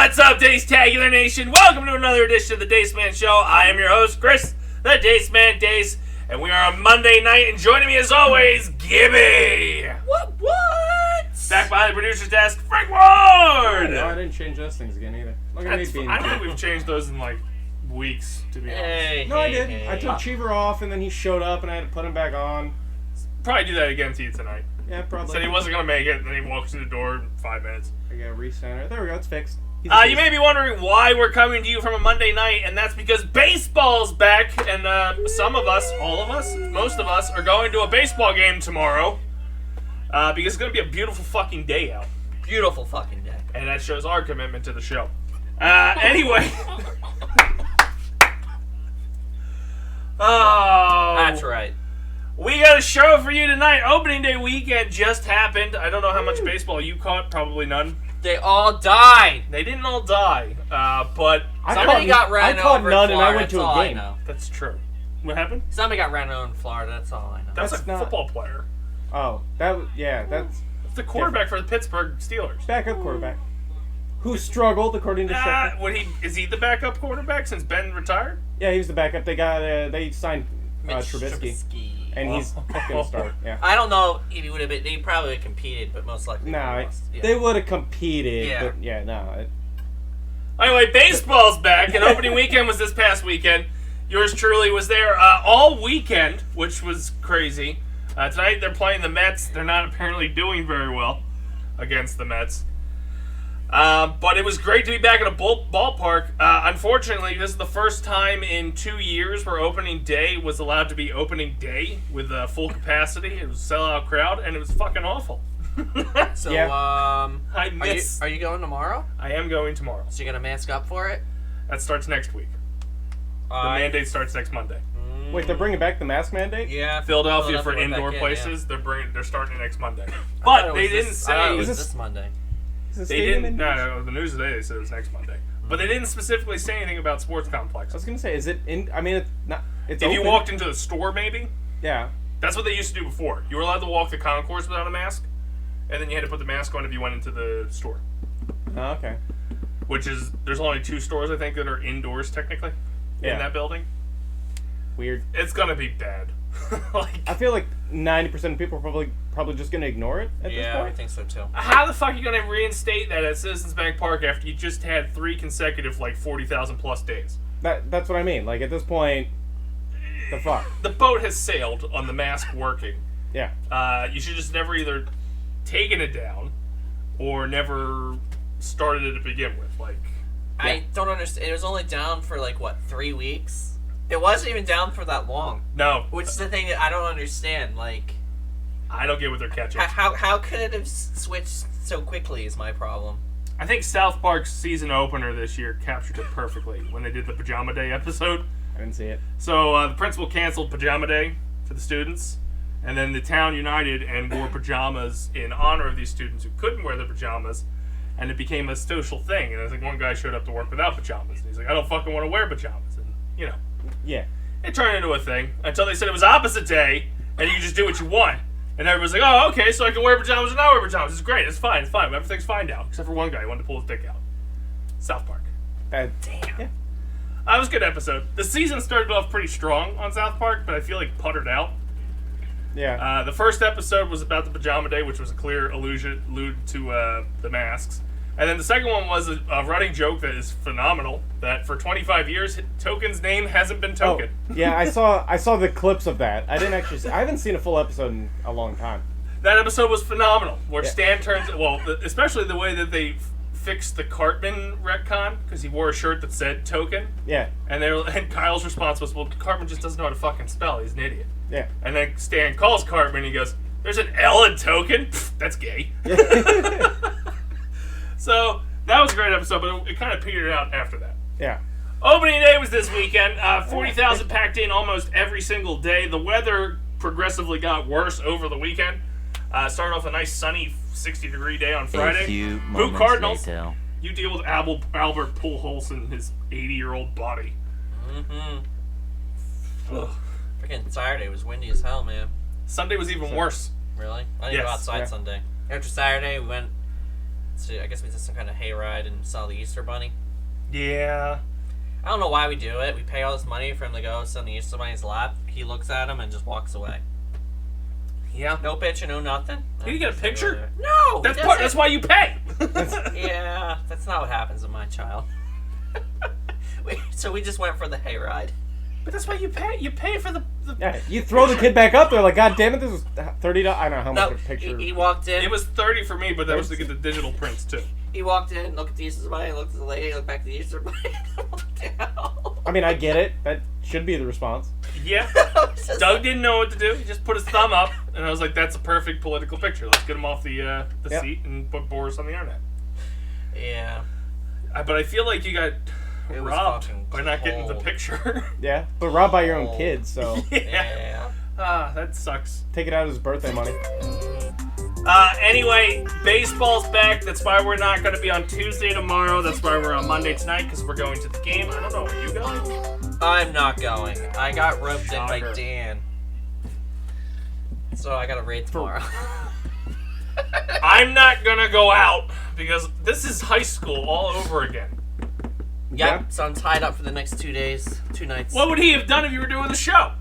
What's up, Dace-tagular Nation? Welcome to another edition of the Dace Man Show. I am your host, Chris, the Dace Man Dace, and we are on Monday night, and joining me as always, Gibby! What? Back behind the producer's desk, Frank Ward! No, I didn't change those things again either. Look at me being I don't think we've changed those in like weeks, to be honest. No, I did. I took Cheever off, and then he showed up, and I had to put him back on. Probably do that again to you tonight. Yeah, probably. Said he wasn't going to make it, and then he walks through the door in 5 minutes. I gotta recenter. There we go, it's fixed. You may be wondering why we're coming to you from a Monday night, and that's because baseball's back, and some of us, all of us, most of us, are going to a baseball game tomorrow, because it's going to be a beautiful fucking day out. Beautiful fucking day. And that shows our commitment to the show. Anyway. Oh. That's right. We got a show for you tonight. Opening day weekend just happened. I don't know how much baseball you caught. Probably none. They all died. They didn't all die, but somebody got ran over. I caught none, in Florida, and I went to a game. That's true. What happened? Somebody got ran over in Florida. That's all I know. That's a football player. Oh, that's the quarterback for the Pittsburgh Steelers. Backup quarterback. Who struggled, according to Shepard. Is he the backup quarterback since Ben retired? Yeah, he was the backup. They signed Trubisky. And he's gonna start. Yeah. I don't know if he would have been. He probably would have competed, but most likely they would have competed. Yeah. But yeah, no. Anyway, baseball's back, and opening weekend was this past weekend. Yours truly was there all weekend, which was crazy. Tonight they're playing the Mets. They're not apparently doing very well against the Mets. But it was great to be back at a ballpark. Unfortunately, this is the first time in 2 years where opening day was allowed to be opening day with full capacity. It was a sellout crowd, and it was fucking awful. So, I miss. Are you going tomorrow? I am going tomorrow. So you're gonna mask up for it? That starts next week. The mandate starts next Monday. Wait, they're bringing back the mask mandate? Yeah, Philadelphia for indoor places. Yeah. They're starting it next Monday. But they didn't say it was this Monday. They didn't. No, the news today they said it was next Monday, but they didn't specifically say anything about sports complexes. I was gonna say, is it in? I mean, it's not. It's if open. You walked into the store, maybe. Yeah. That's what they used to do before. You were allowed to walk the concourse without a mask, and then you had to put the mask on if you went into the store. Oh, okay. Which is there's only 2 stores I think that are indoors technically in that building. Weird. It's gonna be bad. I feel like 90% of people are probably just gonna ignore it at this point. Yeah, I think so too. How the fuck are you gonna reinstate that at Citizens Bank Park after you just had 3 consecutive 40,000 plus days? That's what I mean. Like at this point, the fuck. The boat has sailed on the mask working. Yeah. You should just never either taken it down or never started it to begin with. I don't understand. It was only down for 3 weeks. It wasn't even down for that long. No. Which is the thing that I don't understand. I don't get what they're catching. How could it have switched so quickly is my problem. I think South Park's season opener this year captured it perfectly when they did the Pajama Day episode. I didn't see it. So the principal canceled Pajama Day for the students, and then the town united and wore pajamas in honor of these students who couldn't wear their pajamas, and it became a social thing. And I think one guy showed up to work without pajamas, and he's like, I don't fucking want to wear pajamas. And, Yeah. It turned into a thing until they said it was opposite day, and you can just do what you want. And everybody's like, oh, okay, so I can wear pajamas or not wear pajamas. It's great, it's fine. Everything's fine now, except for one guy who wanted to pull his dick out. South Park. Damn. Yeah. That was a good episode. The season started off pretty strong on South Park, but I feel like puttered out. Yeah. The first episode was about the Pajama Day, which was a clear allude to the masks. And then the second one was a running joke that is phenomenal, that for 25 years, Token's name hasn't been Token. Oh, yeah, I saw the clips of that. I haven't seen a full episode in a long time. That episode was phenomenal, where Stan turns, especially the way that they fixed the Cartman retcon, because he wore a shirt that said Token. Yeah. And Kyle's response was, well, Cartman just doesn't know how to fucking spell, he's an idiot. Yeah. And then Stan calls Cartman, and he goes, there's an L in Token? Pfft, that's gay. So, that was a great episode, but it kind of petered out after that. Yeah. Opening day was this weekend. 40,000 packed in almost every single day. The weather progressively got worse over the weekend. Started off a nice sunny 60-degree day on Friday. A few Boo moments Cardinals. later. You deal with Albert Pujols and his 80-year-old body. Mm-hmm. Freaking Saturday was windy as hell, man. Sunday was even worse. Really? I didn't go outside Sunday. After Saturday, we went So I guess we did some kind of hayride and saw the Easter Bunny. Yeah. I don't know why we do it. We pay all this money for him to go sit on the Easter Bunny's lap. He looks at him and just walks away. Yeah. No picture, no nothing. Did you get a picture? No! That's why you pay. Yeah, that's not what happens with my child. So we just went for the hayride. But that's why you pay. You pay for the Yeah, you throw the kid back up there like, God damn it, this is $30. I don't know how much a picture. He walked in. It was $30 for me, but that was to get the digital prints too. He walked in, looked at the Easter Bunny, looked at the lady, looked back at the Easter Bunny, and looked down. I mean, I get it. That should be the response. Yeah. Doug didn't know what to do. He just put his thumb up, and I was like, "That's a perfect political picture. Let's get him off the seat and put Boris on the internet." Yeah. But I feel like you got It was robbed fucking by not getting the cold. picture. Yeah, but robbed by your own kids, so Yeah. That sucks. take it out as his birthday money. Anyway, baseball's back. That's why we're not going to be on Tuesday tomorrow. That's why we're on Monday tonight, because we're going to the game. I don't know. Are you going? I'm not going. I got roped in by Shocker. Dan. So I got a raid tomorrow. I'm not going to go out, because this is high school all over again. Yep, so I'm tied up for the next 2 days, 2 nights. What would he have done if you were doing the show?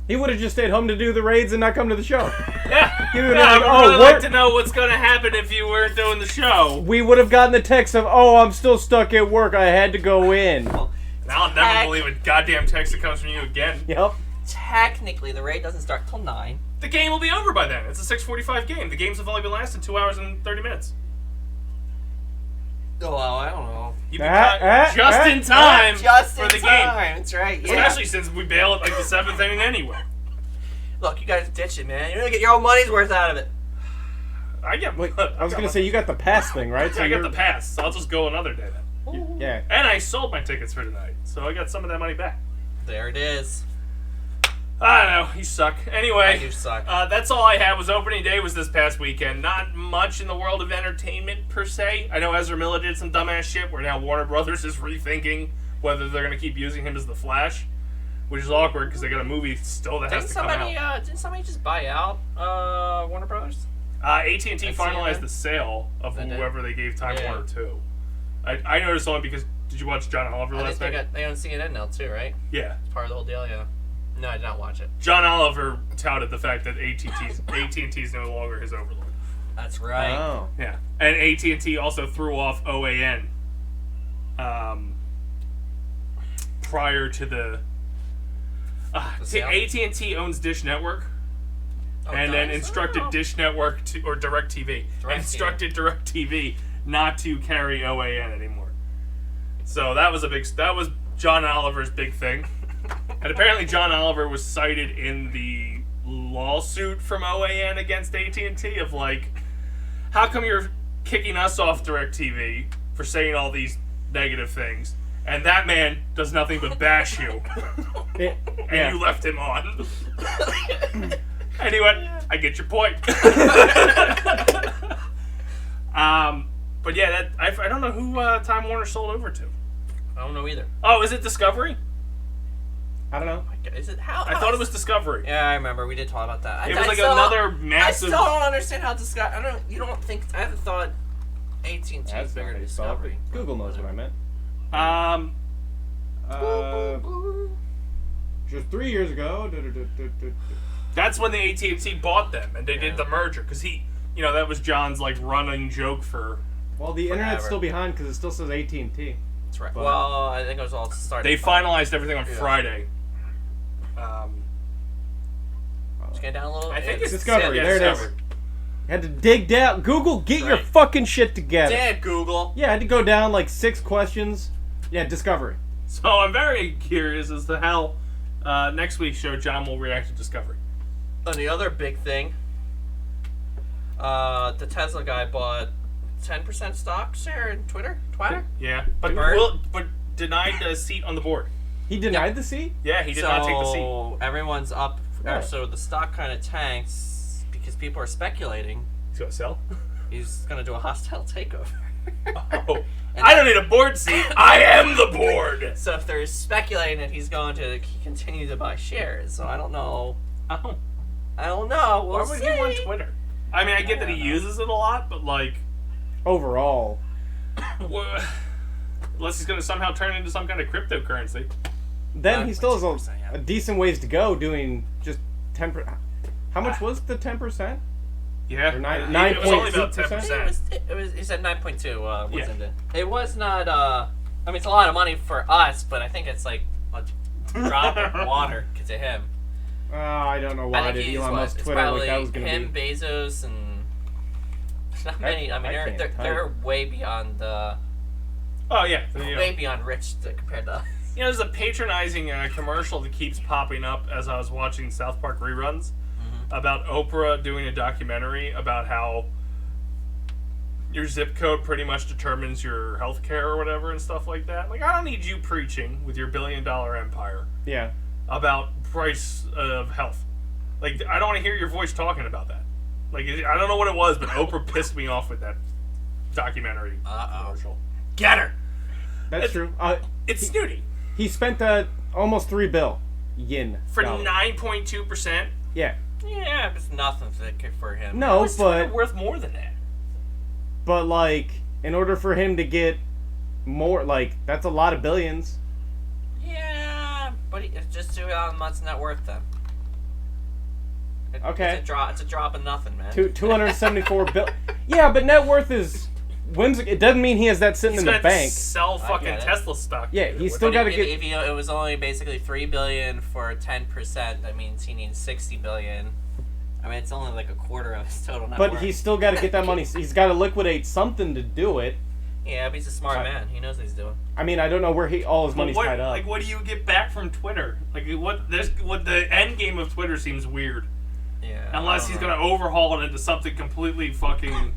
He would have just stayed home to do the raids and not come to the show. Yeah, He would I have would like, really what? like to know what's going to happen if you weren't doing the show. We would have gotten the text of, oh, I'm still stuck at work. I had to go in. And I'll never believe a goddamn text that comes from you again. Yep. Technically, the raid doesn't start till 9. The game will be over by then. It's a 6:45 game. The games have only been lasting 2 hours and 30 minutes. Oh, well, I don't know. You've been caught just in time Just for in the game. time. That's right, yeah. Especially since we bail at like the 7th inning anyway. Look, you guys ditch it, man. You're gonna get your own money's worth out of it. I get. Wait, I was going to say, you got the pass thing, right? I got the pass, so I'll just go another day then. Yeah. And I sold my tickets for tonight, so I got some of that money back. There it is. I don't know. You suck. Anyway, I do suck. that's all I had. Was opening day was this past weekend. Not much in the world of entertainment per se. I know Ezra Miller did some dumbass shit where now Warner Brothers is rethinking whether they're going to keep using him as the Flash, which is awkward because they got a movie still that has to come out. Didn't somebody just buy out Warner Brothers? AT&T CNN? finalized the sale of They did? whoever they gave Time Yeah. Warner to. I noticed only because did you watch John Oliver I last think night? they own CNN now too, right? Yeah. It's part of the whole deal, yeah. No, I did not watch it. John Oliver touted the fact that AT&T's no longer his overlord. That's right. Oh. Yeah, and AT&T also threw off OAN prior to the sale? AT&T owns Dish Network, Oh, and then nice. instructed Oh. Dish Network to, or DirecTV, instructed DirecTV not to carry OAN anymore. So that was John Oliver's big thing. And apparently John Oliver was cited in the lawsuit from OAN against AT&T of like, how come you're kicking us off DirecTV for saying all these negative things, and that man does nothing but bash you, Yeah. and you left him on. Anyway, I get your point. But yeah, I don't know who Time Warner sold over to. I don't know either. Oh, is it Discovery? I don't know. Is it how? I thought it was Discovery. Yeah, I remember we did talk about that. It was like another massive. I still don't understand how Discovery. I don't. You don't think? I haven't thought AT&T That's not how figured you spell it, Discovery. but Google knows what I meant. Just 3 years ago. That's when the AT&T bought them, and they did the merger because that was John's like running joke for. Well, the internet's Forever. still behind because it still says AT&T. That's right. But- Well, I think it was all started. They finalized everything on Friday. Just get down a little. I think it's Discovery. yeah, There it is. Discovery. Had to dig down. Google, get your Right. fucking shit together. Damn, Google. Yeah, I had to go down like 6 questions. Yeah, Discovery. So I'm very curious as to how next week's show John will react to Discovery. And the other big thing, the Tesla guy bought 10% stock share in Twitter. Yeah, but Bird? but denied a seat on the board. He denied the seat? Yeah, he did not take the seat. So everyone's up. Right. So the stock kind of tanks because people are speculating He's gonna sell. he's going to do a hostile takeover. Oh, I don't need a board seat. I am the board. So if they're speculating that he's going to continue to buy shares, so I don't know. Oh, I don't know. We'll why would see. he want Twitter? I mean, I get that he uses it a lot, but like, overall. Well, unless he's going to somehow turn into some kind of cryptocurrency. Then he still has a decent ways to go doing just 10%. How much was the 10%? Yeah, or 9.2%? It was only about 10%. It was. He said 9.2. It was not. I mean, it's a lot of money for us, but I think it's like a drop of water to him. I don't know why did Elon Musk Twitter like that was going to be. Him, Bezos, and not many. I mean, they're way beyond. Oh yeah, way beyond rich compared to us. You know, there's a patronizing commercial that keeps popping up as I was watching South Park reruns about Oprah doing a documentary about how your zip code pretty much determines your health care or whatever and stuff like that. Like, I don't need you preaching with your billion-dollar empire about price of health. Like, I don't want to hear your voice talking about that. Like, I don't know what it was, but Oprah pissed me off with that documentary commercial. Get her! That's true. It's snooty. He spent almost $3 billion for 9.2%. Yeah. Yeah, it's nothing for him. No, but worth more than that. But like, in order for him to get more, like that's a lot of billions. Yeah, but just do Elon Musk's net worth then. Okay. It's a drop of nothing, man. 274 billion. Yeah, but net worth is whimsical. It doesn't mean he has that sitting in the bank. Sell fucking Tesla stock. Yeah, he's still got to get. If it was only basically $3 billion for 10%, that means he needs $60 billion. I mean, it's only like a quarter of his total net worth. But he's still got to get that money. He's got to liquidate something to do it. Yeah, but he's a smart man. He knows what he's doing. I mean, I don't know where all his money's tied up. Like, what do you get back from Twitter? Like, what the end game of Twitter seems weird. Yeah. Unless he's going to overhaul it into something completely fucking.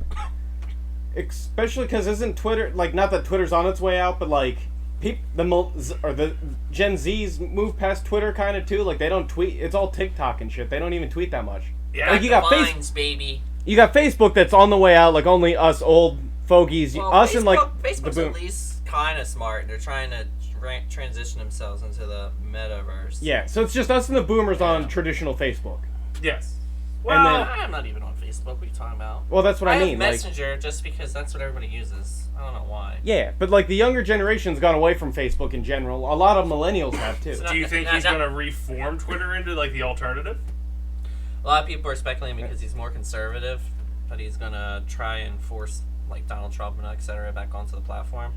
Especially because isn't Twitter like, not that Twitter's on its way out, but like the Gen Z's move past Twitter kind of too. Like they don't tweet. It's all TikTok and shit. They don't even tweet that much. Yeah, like you got baby. You got Facebook that's on the way out. Like only us old fogies, us Facebook, and like Facebook's at least kind of smart. They're trying to transition themselves into the metaverse. Yeah, so it's just us and the boomers on traditional Facebook. Yes. Well, I'm not even on Facebook. What are you talking about? Well, that's what I mean. I have Messenger just because that's what everybody uses. I don't know why. Yeah, but like the younger generation's gone away from Facebook in general. A lot of millennials have too. Do you think he's going to reform Twitter into like the alternative? A lot of people are speculating because he's more conservative, that he's going to try and force like Donald Trump and etc. back onto the platform.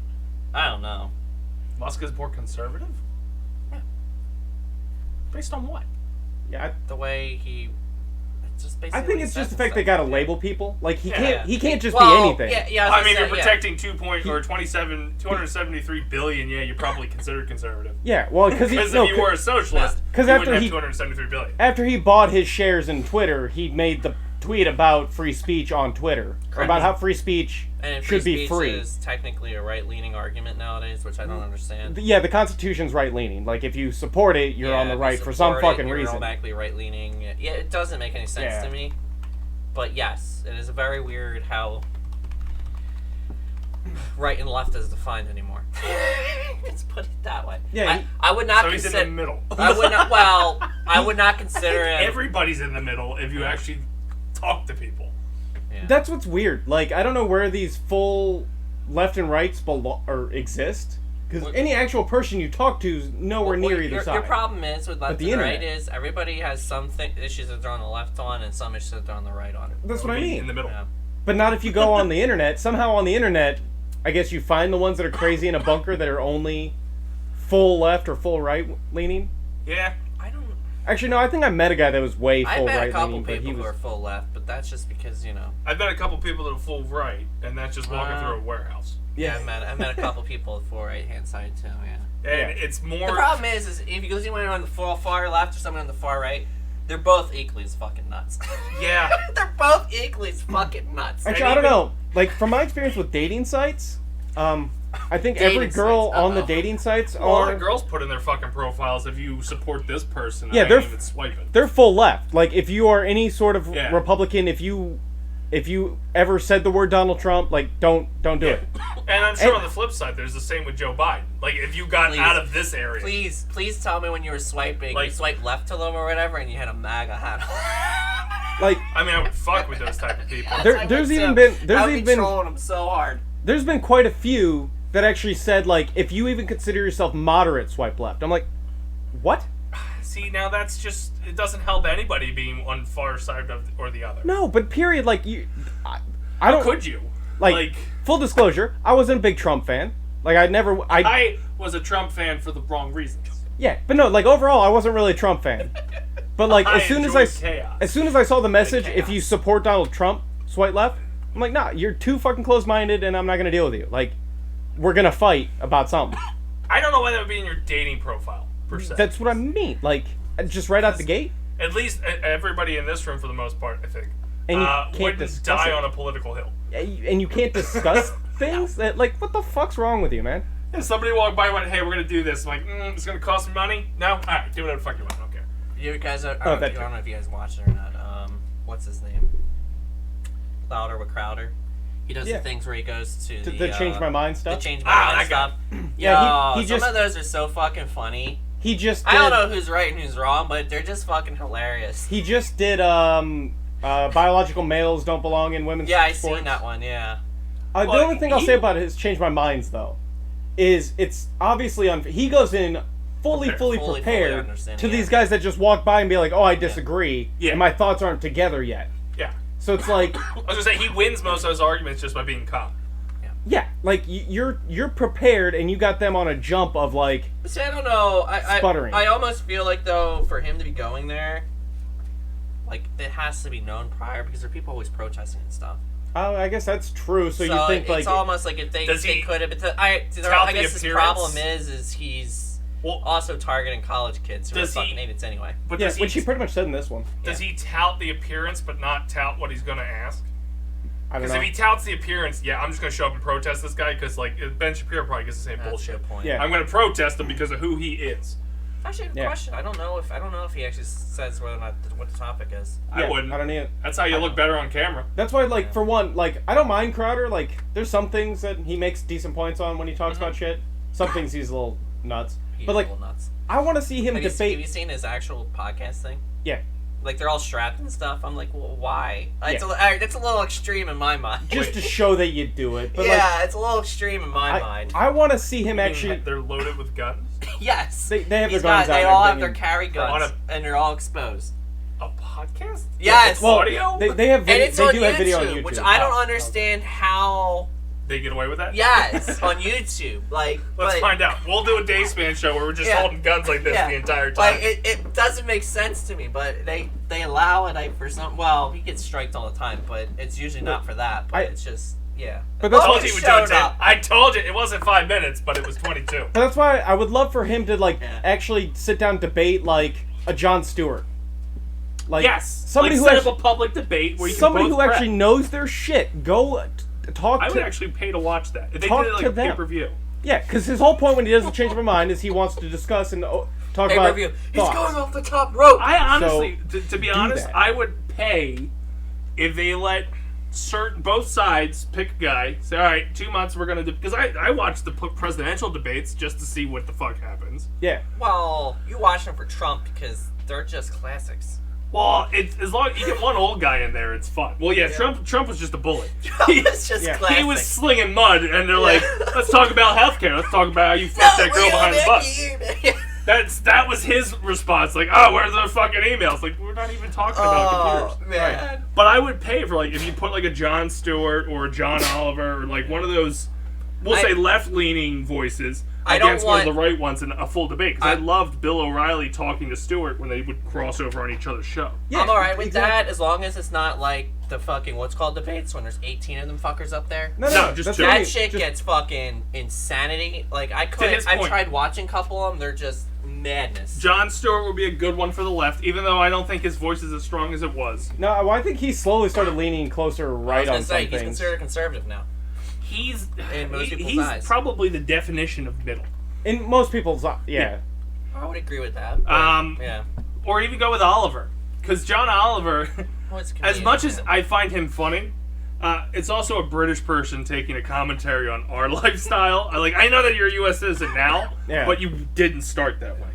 I don't know. Musk is more conservative? Yeah. Based on what? Yeah, the way he. I think it's just the fact they gotta label people. Like he can't just be anything. Yeah, I mean, you're protecting 273 billion. Yeah, you're probably considered conservative. Yeah, well, because if you were a socialist, you wouldn't have 273 billion. After he bought his shares in Twitter, he made the tweet about free speech on Twitter, about how free speech should be free. Is technically a right-leaning argument nowadays, which I don't understand. Yeah, the Constitution's right-leaning. Like if you support it, you're on the right for some fucking reason. You're automatically right-leaning. Yeah, it doesn't make any sense to me. But yes, it is very weird how right and left is defined anymore. Let's put it that way. Yeah, I would not. So he's in the middle. I would not. Well, I would not consider him. Everybody's in the middle if you actually talk to people. Yeah. That's what's weird. Like I don't know where these full left and rights exist. Because any actual person you talk to is nowhere near either side. Your problem is with left and right is everybody has some issues that they're on the left on and some issues that they're on the right on. That's what I mean. In the middle. Yeah. But not if you go on the internet. Somehow on the internet, I guess you find the ones that are crazy in a bunker that are only full left or full right leaning. Yeah. I don't. Actually, no. I think I met a guy that was way full right leaning. I met a couple people who are full left, but that's just because I met a couple people that are full right, and that's just walking through a warehouse. Yeah, I met a couple people on the full right hand side too. Yeah. And it's more. The problem is if you go see someone on the far left or someone on the far right, they're both equally as fucking nuts. Yeah. They're both equally as fucking nuts. Actually, I don't know. Like from my experience with dating sites, I think every girl on the dating sites a lot of girls put in their fucking profiles if you support this person. Yeah, they're even swiping. They're full left. Like if you are any sort of Republican, if you ever said the word Donald Trump, like don't do it. And I'm sure on the flip side, there's the same with Joe Biden. Like if you got out of this area, please tell me when you were swiping, you swiped left to them or whatever, and you had a MAGA hat on. Like, I mean, I would fuck with those type of people. there's even been trolling him so hard. there's been quite a few that actually said, like, if you even consider yourself moderate, swipe left. I'm like, what? See, now that's just, it doesn't help anybody being on far side of or the other. No, but period. Like, I How don't. could you? Like, full disclosure, I wasn't a big Trump fan. Like, I was a Trump fan for the wrong reasons. Yeah, but no, like, overall, I wasn't really a Trump fan. But, like, I as soon enjoyed as chaos. I saw the message, chaos. if you support Donald Trump, swipe left, I'm like, nah, you're too fucking close-minded, and I'm not gonna deal with you. Like, we're gonna fight about something. I don't know why that would be in your dating profile, per se. That's what I mean. Like, just right out the gate. At least everybody in this room, for the most part, I think, And you can't wouldn't discuss die it. on a political hill. And you can't discuss things that, like, what the fuck's wrong with you, man? If somebody walked by and went, hey, we're going to do this, I'm like, it's going to cost me money? No? Alright, do whatever the fuck you want, I don't care. You guys, I Oh, don't know if you guys watched it or not. What's his name? Louder with Crowder. He does Yeah. the things where he goes to The change my mind the stuff. change my mind that guy. stuff. Yeah, Yo, he some just- of those are so fucking funny. He just did, I don't know who's right and who's wrong, but they're just fucking hilarious. He just did biological males don't belong in women's Yeah, I sports. seen that one. Yeah. The Well, only thing I'll say about it is change my minds though, is it's obviously he goes in fully Fully prepared understand, to yeah. these guys that just walk by and be like, oh, I disagree, Yeah. and my thoughts aren't together yet. Yeah. So it's like, I was going to say, he wins most of those arguments just by being calm. yeah, like you're prepared and you got them on a jump of like, See, I don't know. Sputtering. I almost feel like though for him to be going there, like it has to be known prior because there are people always protesting and stuff. oh, I guess that's true. So you think it's like, almost like if Does they he could have. tout I the guess his appearance? problem is he's also targeting college kids who are Does he- fucking idiots anyway. But yeah, does which he pretty much said in this one. does he tout the appearance but not tout what he's going to ask? I don't Because know. if he touts the appearance, yeah, I'm just going to show up and protest this guy because, like, Ben Shapiro probably gets the same That's a bullshit. good point. Yeah. I'm going to protest him because of who he is. Actually, a good Yeah. question. I don't know if he actually says whether or not what the topic is. Yeah, I wouldn't. I don't need. That's how you look better on camera. That's why, like, for one, like, I don't mind Crowder. Like, there's some things that he makes decent points on when he talks about shit. Some things he's a little nuts. He's But, like, a little nuts. I want to see him Have you debate. seen his actual podcast thing? Yeah. Like they're all strapped and stuff. I'm like, well, why? It's Yeah. it's a little extreme in my mind. Just to show that you do it. But, yeah, it's a little extreme in my like, mind. I want to see him actually. They're loaded with guns. Yes. They have their He's guns out. They and all have everything their and- carry guns, On and they're all exposed. A podcast? Yes. Well, Audio? They have. And They it's on do YouTube, have video on YouTube, which I don't Oh, understand how. They get away with that? Yes, on YouTube. Like, Let's but- find out. We'll do a Dace Man Show where we're just Yeah. holding guns like this Yeah. the entire time. Like it doesn't make sense to me, but they allow it. For some, well, he gets striked all the time, but it's usually not for that. But it's just But that's I why- told you he would do showed it, Tim. up. I told you. It wasn't 5 minutes, but it was 22. But that's why I would love for him to like Yeah. actually sit down and debate like a Jon Stewart. Like Yes. somebody like who set actually, up a public debate where you somebody can who both prep. actually knows their shit. Go talk I to would actually pay to watch that. If they Talk did it like to a them. pay-per-view. yeah, because his whole point when he doesn't change my mind is he wants to discuss and talk about review. He's thoughts. going off the top rope. I honestly, to be honest, that. I would pay if they let both sides pick a guy. Say, all right, 2 months we're gonna do, because I watch the presidential debates just to see what the fuck happens. Yeah, Well, you watch them for Trump because they're just classics. Well, it's as long as you get one old guy in there, it's fun. Well, yeah, Trump was just a bully. It's just Yeah. classic. He was slinging mud, and they're like, "Let's talk about healthcare. Let's talk about how you fucked that girl behind the bus." That was his response. Like, "Oh, where's the fucking emails?" Like, we're not even talking about Oh computers. man. But I would pay for, like, if you put like a Jon Stewart or a John Oliver or like one of those, we'll say left-leaning voices I don't against one of want- the right ones in a full debate. Because I loved Bill O'Reilly talking to Stewart when they would cross over on each other's show. yeah. I'm alright with exactly. that as long as it's not like the fucking what's called debates when there's 18 of them fuckers up there. No, No, just that's chill. what I That mean. shit Just- gets fucking insanity. Like I his couldn't. I've point. tried watching a couple of them. They're just madness. Jon Stewart would be a good one for the left, even though I don't think his voice is as strong as it was. No, well, I think he slowly started leaning closer I was right gonna on say some he's things. considered conservative now. He's In most people's he's eyes. probably the definition of middle. In most people's, yeah. I would agree with that. but, yeah. Or even go with Oliver, because John Oliver, Well, it's as comedian, much as yeah. I find him funny, it's also a British person taking a commentary on our lifestyle. I know that you're a U.S. citizen now, Yeah. but you didn't start that way.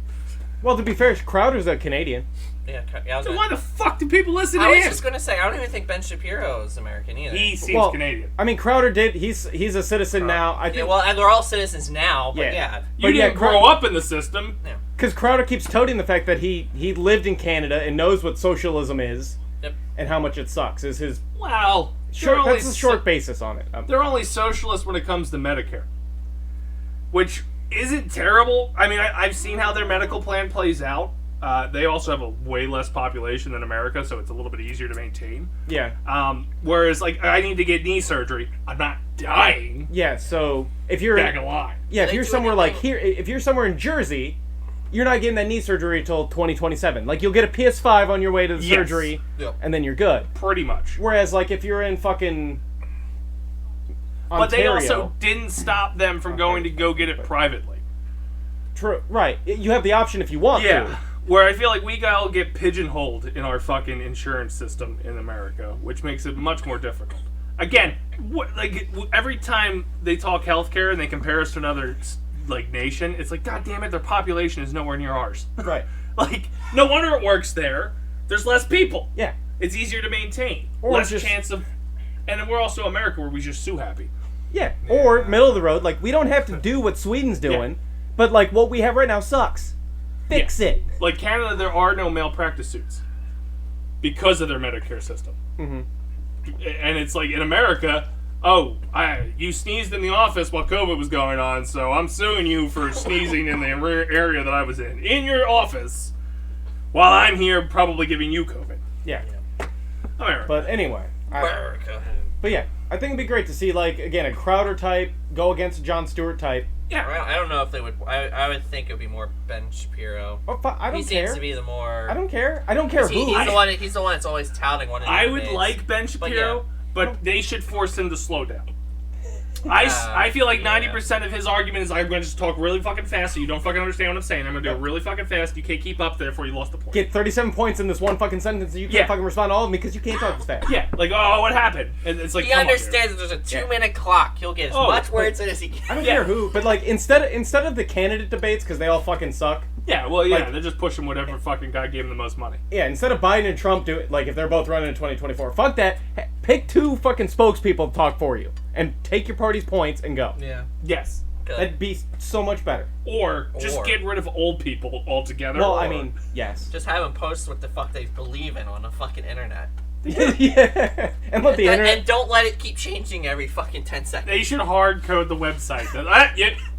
Well, to be fair, Crowder's a Canadian. I was So gonna, why the fuck do people listen to I was him? just gonna say, I don't even think Ben Shapiro is American either. He seems Canadian. I mean, Crowder did. He's a citizen now. I think. Yeah, well, and they're all citizens now, but yeah. You didn't grow up in the system. Yeah. Because Crowder keeps toting the fact that he lived in Canada and knows what socialism is and how much it sucks. Is his Well, that's a short basis on it. They're only socialists when it comes to Medicare, which isn't terrible. I mean, I've seen how their medical plan plays out. They also have a way less population than America, so it's a little bit easier to maintain. Yeah. Whereas, like, I need to get knee surgery. I'm not dying. Yeah. So if you're Back in line. yeah, if you're somewhere like here, if you're somewhere in Jersey, you're not getting that knee surgery until 2027. Like, you'll get a PS5 on your way to the surgery, and then you're good. Pretty much. Whereas, like, if you're in fucking Ontario, But they also didn't stop them from going to go get it privately. True. Right. You have the option if you want to. Where I feel like we all get pigeonholed in our fucking insurance system in America, which makes it much more difficult. Again, every time they talk healthcare and they compare us to another nation, it's like, God damn it, their population is nowhere near ours. Right. Like, no wonder it works there. There's less people. Yeah. It's easier to maintain. Or less just, chance of, and then we're also America where we just sue happy. Yeah. Or middle of the road, like, we don't have to do what Sweden's doing, but like what we have right now sucks. Fix it. Like Canada, there are no malpractice suits because of their Medicare system. Mm-hmm. And it's like in America, you sneezed in the office while COVID was going on, so I'm suing you for sneezing in the area that I was in your office, while I'm here probably giving you COVID. Yeah. America. But anyway. America. But yeah, I think it'd be great to see, like, again, a Crowder type go against a John Stewart type. Yeah, I don't know if they would. I would think it would be more Ben Shapiro. Oh, I don't he care. He seems to be the more. I don't care. I don't care who. He's the one that's always touting one of the I would like Ben Shapiro, but they should force him to slow down. I feel like 90% of his argument is I'm going to just talk really fucking fast so you don't fucking understand what I'm saying. I'm going to do it really fucking fast. You can't keep up, therefore you lost the point. Get 37 points in this one fucking sentence and you can't fucking respond to all of me because you can't talk as fast. Yeah, like, what happened? And it's like, he understands that there's a 2-minute clock. He'll get as much words in as he can. I don't care who, but like instead of the candidate debates because they all fucking suck. Yeah, well, they're just pushing whatever fucking guy gave them the most money. Yeah, instead of Biden and Trump do it, like if they're both running in 2024, fuck that. Pick 2 fucking spokespeople to talk for you and take your party's points and go. Yeah. Yes. Good. That'd be so much better. Or just get rid of old people altogether. Well, I mean, yes. Just have them post what the fuck they believe in on the fucking internet. Yeah. And let the internet. And don't let it keep changing every fucking 10 seconds. They should hard code the website.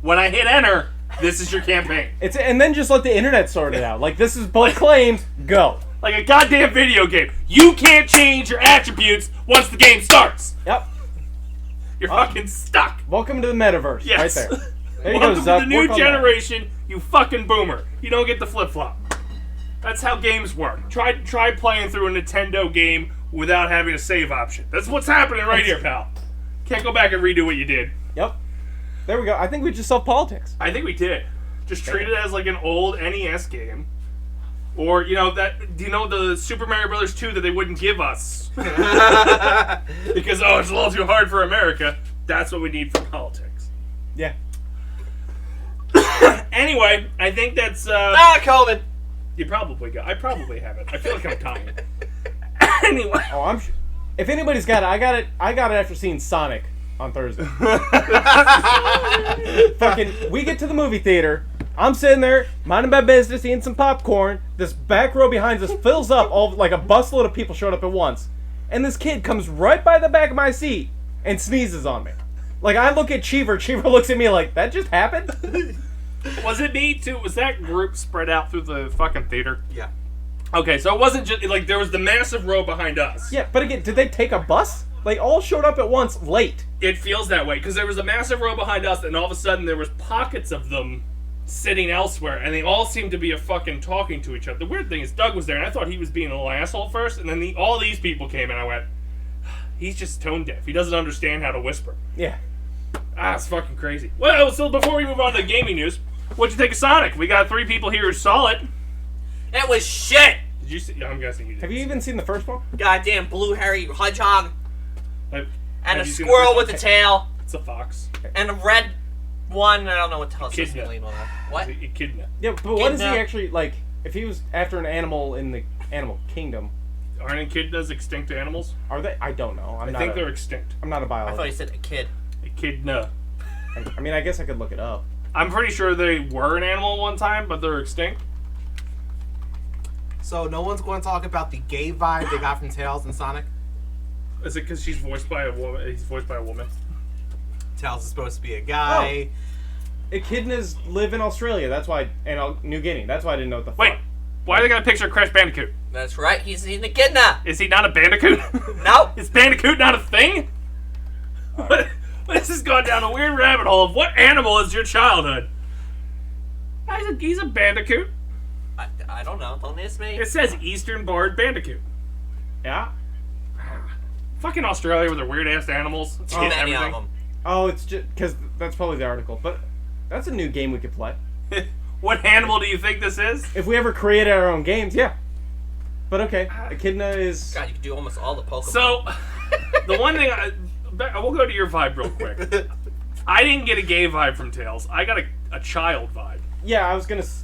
When I hit enter, this is your campaign. And then just let the internet sort it out. Like, this is both claims, go. Like a goddamn video game. You can't change your attributes once the game starts. Yep. You're fucking stuck. Welcome to the metaverse. Yes. Right there. There you Welcome go, Zuck. to the new Work on generation, you fucking boomer. You don't get the flip-flop. That's how games work. Try playing through a Nintendo game without having a save option. That's what's happening right here, pal. Can't go back and redo what you did. Yep. There we go. I think we just solved politics. I think we did. Just treat it as like an old NES game. Or, the Super Mario Brothers 2 that they wouldn't give us? Because, it's a little too hard for America. That's what we need for politics. Yeah. Anyway, I think that's, COVID! You probably got. I probably have it. I feel like I'm dying. Anyway. Oh, if anybody's got it, I got it after seeing Sonic on Thursday. Fucking, we get to the movie theater. I'm sitting there, minding my business, eating some popcorn. This back row behind us fills up, all like a busload of people showed up at once. And this kid comes right by the back of my seat and sneezes on me. Like, I look at Cheever. Cheever looks at me like, that just happened? Was it me, too? Was that group spread out through the fucking theater? Yeah. Okay, so it wasn't just, like, there was the massive row behind us. Yeah, but again, did they take a bus? They all showed up at once, late. It feels that way, because there was a massive row behind us, and all of a sudden there was pockets of them sitting elsewhere, and they all seemed to be fucking talking to each other. The weird thing is, Doug was there, and I thought he was being a little asshole first, and then all these people came, and I went, he's just tone deaf. He doesn't understand how to whisper. Yeah. It's fucking crazy. Well, so before we move on to gaming news, what'd you think of Sonic? We got 3 people here who saw it. It was shit! Did you see? I'm guessing you did. Have you even seen the first one? Goddamn blue hairy hedgehog. Have And a you seen squirrel the with a tail. It's a fox. And a red one. I don't know what the hell it's Echidna. supposed to mean. What? Echidna. Yeah, but what is he actually, like, if he was after an animal in the animal kingdom, Aren't echidnas extinct animals? are they? I don't know. I think they're extinct. I'm not a I biologist. thought you said a kid. Echidna. I mean, I guess I could look it up. I'm pretty sure they were an animal one time, but they're extinct. So no one's going to talk about the gay vibe they got from Tails and Sonic? Is it because she's voiced by a woman? He's voiced by a woman. Tails is supposed to be a guy. Echidnas live in Australia. That's why, and New Guinea. That's why I didn't know what the Wait, fuck. why are they got a picture of Crash Bandicoot? That's right. He's an echidna. Is he not a bandicoot? Nope. Is Bandicoot not a thing? What? This has gone down a weird rabbit hole of what animal is your childhood? He's a bandicoot. I don't know. Don't ask me. It says Eastern Barred Bandicoot. Yeah. Fucking Australia with their weird ass animals. Too many of them. Oh, it's just because that's probably the article. But that's a new game we could play What animal do you think this is? if we ever created our own games. Yeah. But okay, Echidna is. God, you could do almost all the Pokemon. So, the one thing we'll go to your vibe real quick. I didn't get a gay vibe from Tails. I got a child vibe. Yeah,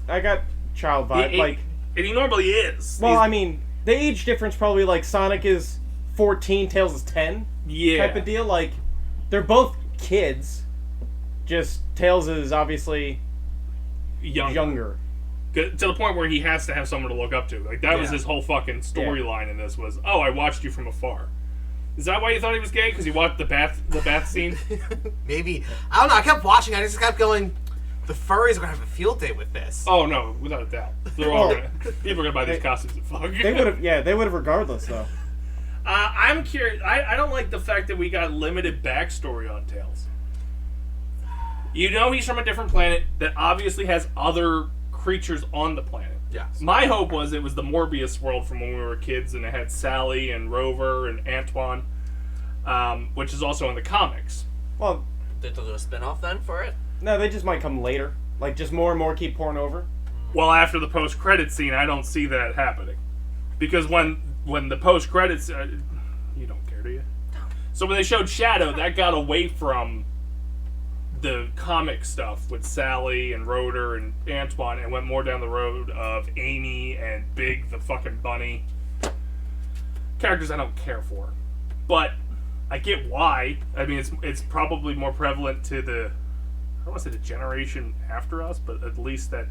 I got child vibe. And he normally is. Well, I mean, the age difference probably like Sonic is 14, Tails is 10. Yeah. Type of deal. Like, they're both kids. Just Tails is obviously younger. To the point where he has to have someone to look up to. Like, that was his whole fucking storyline in this was, oh, I watched you from afar. Is that why you thought he was gay? Because you watched the bath scene? Maybe. I don't know. I kept watching. I just kept going, the furries are going to have a field day with this. Oh, no, without a doubt. They're all gonna, people are going to buy these costumes and fuck. They would have, they would have regardless, though. I'm curious. I don't like the fact that we got limited backstory on Tails. You know he's from a different planet that obviously has other creatures on the planet. Yes. My hope was it was the Morbius world from when we were kids, and it had Sally and Rover and Antoine, which is also in the comics. Well, Did they do a spin-off then for it? no, they just might come later. Like, just more and more keep pouring over. Well, after the post-credit scene, I don't see that happening. Because when the post-credits... you don't care, do you? So when they showed Shadow, that got away from the comic stuff with Sally and Rotor and Antoine and went more down the road of Amy and Big the fucking bunny. Characters I don't care for. But I get why. I mean, it's probably more prevalent to the... I don't want to say the generation after us, but at least that...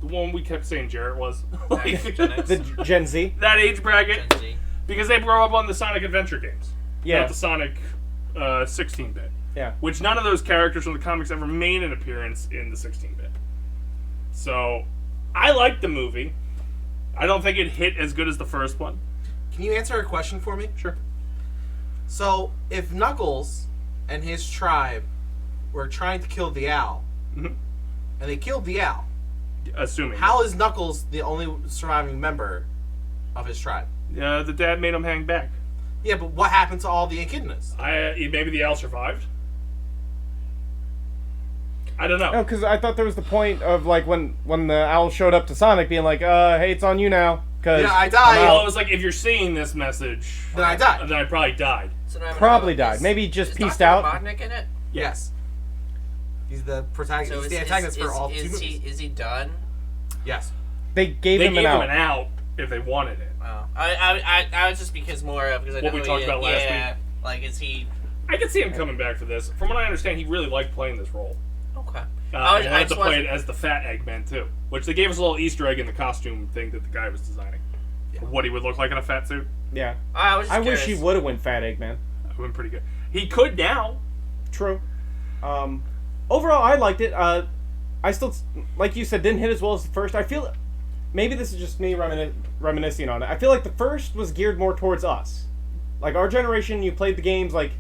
The one we kept saying Jarrett was. Gen X. The Gen Z. That age bracket. Gen Z. Because they grow up on the Sonic Adventure games. Yeah. Not the Sonic 16-bit. Yeah. Which none of those characters from the comics ever made an appearance in the 16-bit. So, I liked the movie. I don't think it hit as good as the first one. Can you answer a question for me? Sure. So, if Knuckles and his tribe were trying to kill the owl, Mhm. and they killed the owl, Assuming. how is Knuckles the only surviving member of his tribe? The dad made him hang back. Yeah, but what happened to all the echidnas? Maybe the owl survived? I don't know. No, because I thought there was the point of, like, when the owl showed up to Sonic being like, hey, it's on you now. Cause Yeah, I died. Well, it was like, if you're seeing this message, Then I died. then I probably died. So now I Probably know, died. is- Maybe just is pieced Dr. out. Robotnik in it? Yes. He's the protagonist. So He's the antagonist for all two movies. Is he done? Yes. They gave They him gave an him out. an out if they wanted it. Oh, I was just because more of because I What know we talked about last yeah, like is he? I could see him coming back for this. From what I understand, he really liked playing this role. Okay. And I wanted to just play it wasn't- as the fat Eggman, too. Which they gave us a little Easter egg in the costume thing that the guy was designing. Yeah. What he would look like in a fat suit. Yeah. I was. Just I wish he curious. would have went Fat Eggman. That went pretty good. He could now. True. Overall, I liked it. I still, like you said, didn't hit as well as the first. I feel, maybe this is just me reminiscing on it. I feel like the first was geared more towards us. Like, our generation, you played the games, like,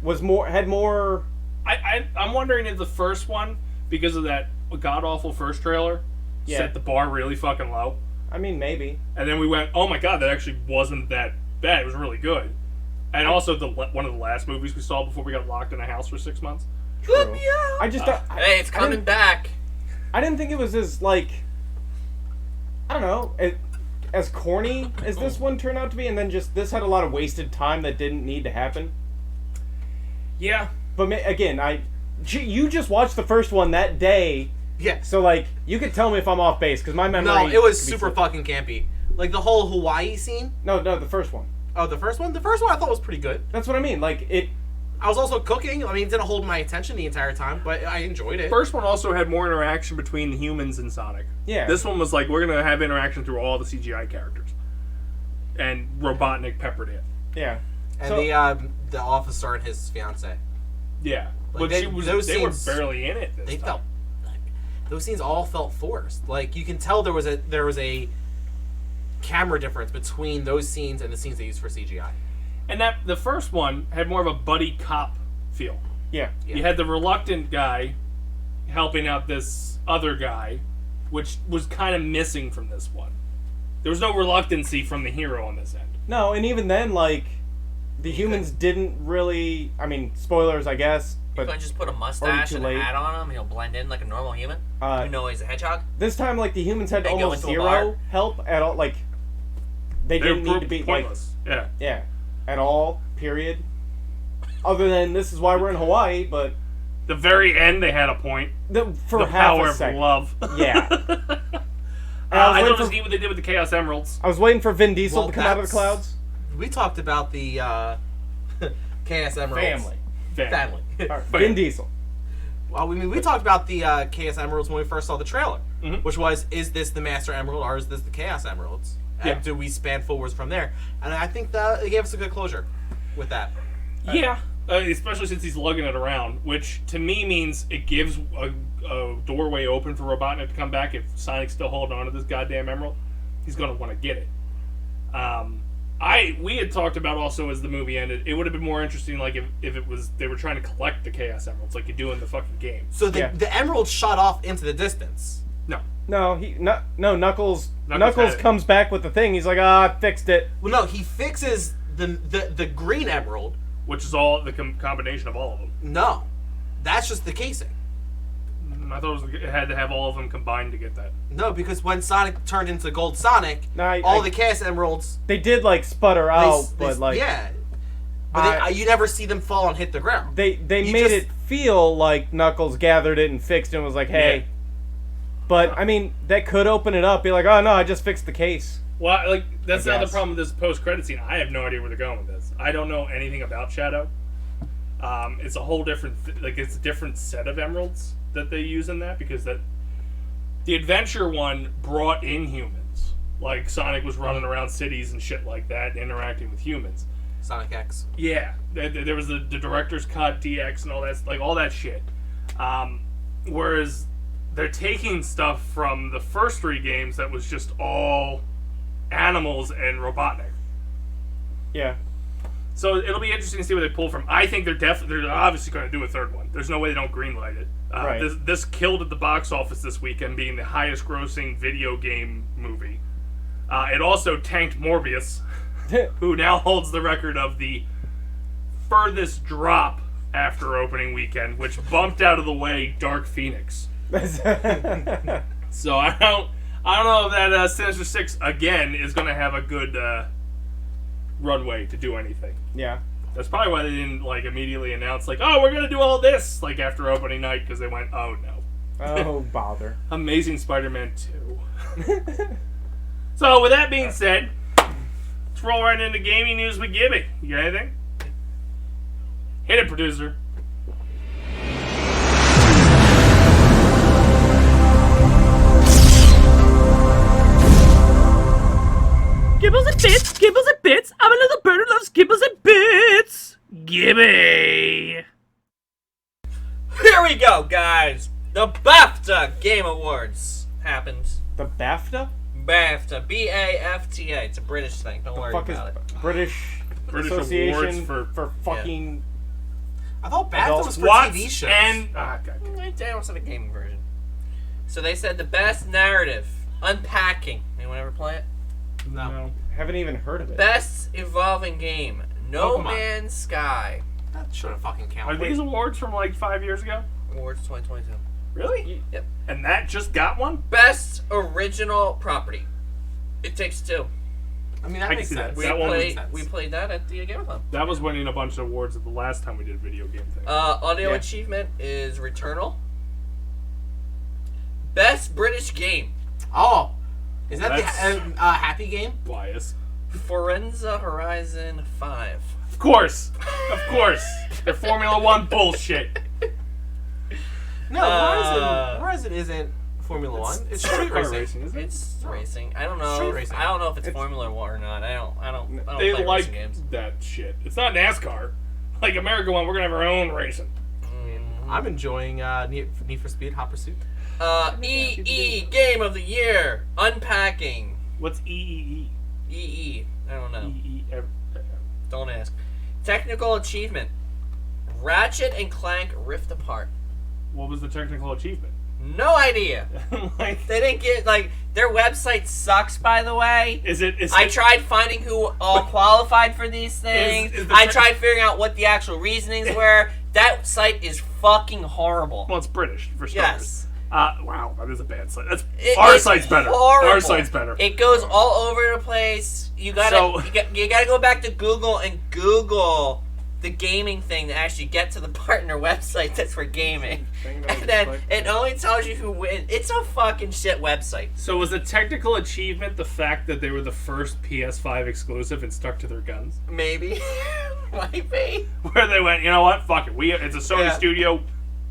had more... I'm wondering if the first one, because of that god-awful first trailer, set the bar really fucking low. I mean, maybe. And then we went, oh my god, that actually wasn't that bad. It was really good. And also one of the last movies we saw before we got locked in a house for 6 months. Let me out. I just... Hey, it's coming back. I didn't think it was as, like... I don't know. As corny as this one turned out to be, and then just... This had a lot of wasted time that didn't need to happen. Yeah. But again, you just watched the first one that day Yeah. So like, you could tell me if I'm off base because my memory. No, it was could be super flipped. fucking campy. Like the whole Hawaii scene. No, the first one. Oh, the first one. The first one I thought was pretty good. That's what I mean. Like it. I was also cooking. I mean, it didn't hold my attention the entire time, but I enjoyed it. First one also had more interaction between the humans and Sonic. Yeah. This one was like, we're going to have interaction through all the CGI characters. And Robotnik peppered it. Yeah. And So- the officer and his fiance. Yeah. Like, But they- those they were scenes- barely in it this They time. felt those scenes all felt forced. Like you can tell there was a camera difference between those scenes and the scenes they used for CGI. And that the first one had more of a buddy cop feel. Yeah. Yeah. You had the reluctant guy helping out this other guy, which was kind of missing from this one. There was no reluctancy from the hero on this end. No, and even then, like, the humans didn't really. I mean, spoilers, I guess. You But couldn't just put a mustache too and a late. hat on him and he'll blend in like a normal human? You know he's a hedgehog? this time, like, the humans had They go almost into a bar. zero help at all. Like, they They didn't were need to be pointless. Yeah. like, yeah, at all. Period. Other than this is why we're in Hawaii, but The very end, they had a point. for The half power a of second. love. Yeah. I waiting thought it for- was neat what they did with the Chaos Emeralds. I was waiting for Vin Diesel Well, to come out of the that's- clouds. We talked about the KS Emeralds. Family. All right, But- Vin Diesel. Well, I mean, we talked about the KS Emeralds when we first saw the trailer, Mhm. which was, is this the Master Emerald or is this the Chaos Emeralds? Yeah. And do we span forwards from there? And I think that it gave us a good closure with that. Yeah, especially since he's lugging it around, which to me means it gives a doorway open for Robotnik to come back. If Sonic's still holding on to this goddamn emerald, he's gonna want to get it. We had talked about also as the movie ended, it would have been more interesting like if it was they were trying to collect the Chaos Emeralds like you do in the fucking game. So Yeah. the emerald shot off into the distance. No, No, no, Knuckles. Knuckles Knuckles had it. comes back with the thing. He's like, I fixed it. Well, no, he fixes the green emerald. which is all the combination of all of them. No, that's just the casing. I thought it had to have all of them combined to get that. No, because when Sonic turned into Gold Sonic, No, all the Chaos Emeralds, They did like sputter they, out, they- but like yeah, but I- you never see them fall and hit the ground. they You made just- it feel like Knuckles gathered it and fixed it and was like, hey. Yeah. But I mean, that could open it up. Be like, oh no, I just fixed the case. Well, like that's I the other guess. problem with this post-credit scene. I have no idea where they're going with this. I don't know anything about Shadow. It's a whole different, it's a different set of emeralds that they use in that because the adventure one brought in humans. Like Sonic was running around cities and shit like that, and interacting with humans. Sonic X. Yeah, there was the director's cut, DX, and all that shit. Whereas they're taking stuff from the first three games that was just all animals and Robotnik. Yeah. So it'll be interesting to see what they pull from. I think they're obviously going to do a third one. There's no way they don't greenlight it. Right. This killed at the box office this weekend, being the highest grossing video game movie. It also tanked Morbius, who now holds the record of the furthest drop after opening weekend, which bumped out of the way Dark Phoenix. So I don't know if that Sinister Six again is going to have a good runway to do anything. Yeah. That's probably why they didn't immediately announce oh, we're going to do all this after opening night, because they went, oh no. Oh bother. Amazing Spider-Man 2. So with that being said, let's roll right into gaming news with Gibby. You got anything? Hit it, producer. Gibbles and bits, gibbles and bits. I'm a little bird who loves gibbles and bits. Gibby. Here we go, guys. The BAFTA Game Awards happened. The BAFTA? BAFTA, B-A-F-T-A. It's a British thing. Don't worry Fuck is about it. British British Association awards for fucking. I thought BAFTA Adults. was for what? TV shows. And God. They almost have a gaming version. So they said the best narrative, Unpacking. Anyone ever play it? no. Haven't even heard of it. Best evolving game, No Pokemon. Man's Sky. That should have fucking Are counted. these awards from 5 years ago? Awards 2022. Really? Yep. And that just got one? Best original property. It Takes Two. I mean, that I can makes see that. sense. We That one played. makes sense. We played that at the Gameathon. That was winning a bunch of awards at the last time we did a video game thing. Audio Yeah. achievement is Returnal. Best British game. Oh, is that That's- the Happy Game? Bias. Forza Horizon 5. Of course. They're Formula One bullshit. No, Horizon isn't Formula One. It's street car racing. isn't it? It's racing. I don't know. Street racing. I don't know if it's Formula One or not. I don't They play like racing games. that shit. It's not NASCAR. Like America One, we're gonna have our own racing. I'm enjoying Need for Speed Hot Pursuit. EE Game of the Year. Unpacking. What's EEE? EE. I don't know. EE. Don't ask. Technical achievement. Ratchet and Clank Rift Apart. What was the technical achievement? No idea. Like, They didn't get their website sucks. By the way, I tried finding who all qualified for these things. Is the I tech- tried figuring out what the actual reasonings were. That site is fucking horrible. Well, it's British for starters. Yes. Wow, that is a bad site. It's Site's better. horrible. Our site's better. It goes all over the place. You gotta you gotta go back to Google and Google the gaming thing to actually get to the part in their website that's for gaming. And then it only tells you who wins. It's a fucking shit website. So was the technical achievement the fact that they were the first PS5 exclusive and stuck to their guns? Maybe. Might be. Where they went, you know what? Fuck it. It's a Sony Yeah. studio.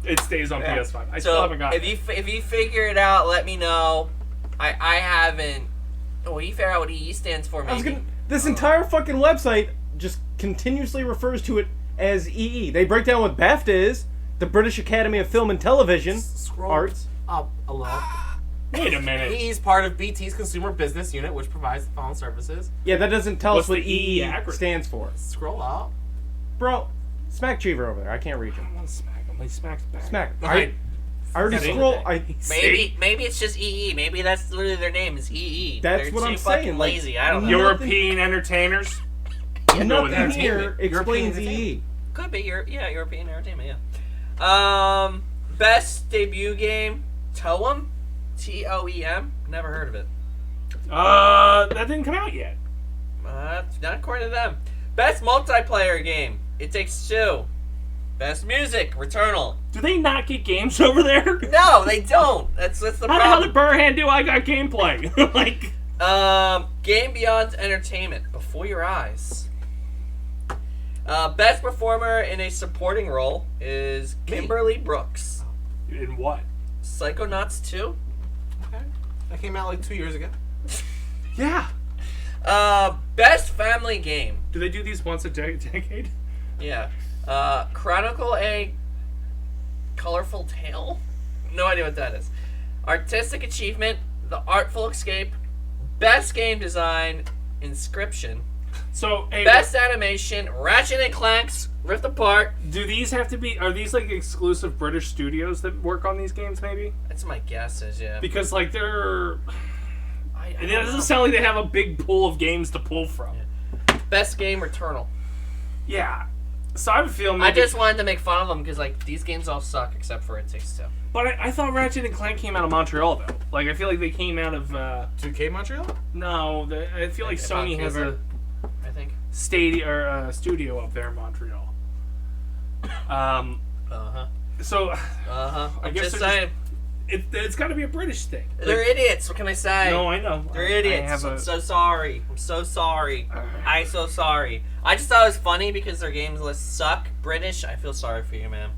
It stays on PS5. I still haven't got it. if you figure it out, let me know. I haven't. Oh, you figure out what EE stands for, maybe. This entire fucking website just continuously refers to it as EE. They break down what BAFTA is, the British Academy of Film and Television Scroll Arts. up a little. Wait a minute. He's part of BT's consumer business unit, which provides the following services. Yeah, that doesn't tell What's us what the EE EE acronym? stands for. Scroll up. Bro, smack Cheever over there. I can't reach him. I want to smack him. He smacks back. Smack. Okay. I already See? scroll. Maybe it's just EE. Maybe that's literally their name is EE. That's They're what too I'm fucking saying, like, lazy. I don't know. European entertainers. Nothing that. here explains European EE. Could be European entertainment. Yeah. Best debut game. Toem. TOEM. Never heard of it. That didn't come out yet. Not according to them. Best multiplayer game. It Takes Two. Best music. Returnal. Do they not get games over there? No, they don't. That's the How the hell did problem. Burhan do I got gameplay? Like, Game Beyond Entertainment. Before Your Eyes. Best performer in a supporting role is Kimberly Brooks. in what? Psychonauts 2. Okay. That came out like 2 years ago. Yeah. Best family game. Do they do these once a decade? Yeah. Chronicle a Colorful Tale? No idea what that is. Artistic achievement, The Artful Escape. Best game design, Inscription. So, hey, Best animation, Ratchet and Clank's Rift Apart. do these have to be? Are these like exclusive British studios that work on these games? Maybe That's my guesses, yeah. because like they're. I It don't know. doesn't sound like they have a big pool of games to pull from. Best game, Returnal. Yeah. So I have a feeling. I maybe- just wanted to make fun of them because like these games all suck except for It Takes Two. But I thought Ratchet and Clank came out of Montreal though. Like I feel like they came out of. 2K Montreal? No, I feel like Sony has a I think. studio up there in Montreal. Uh-huh. So Uh-huh. I I'm guess just they're saying. it's got to be a British thing. They're idiots. What can I say? No, I know. They're I idiots. have I'm so sorry. I'm so sorry. I'm so sorry. I just thought it was funny because their games list suck. British, I feel sorry for you, man.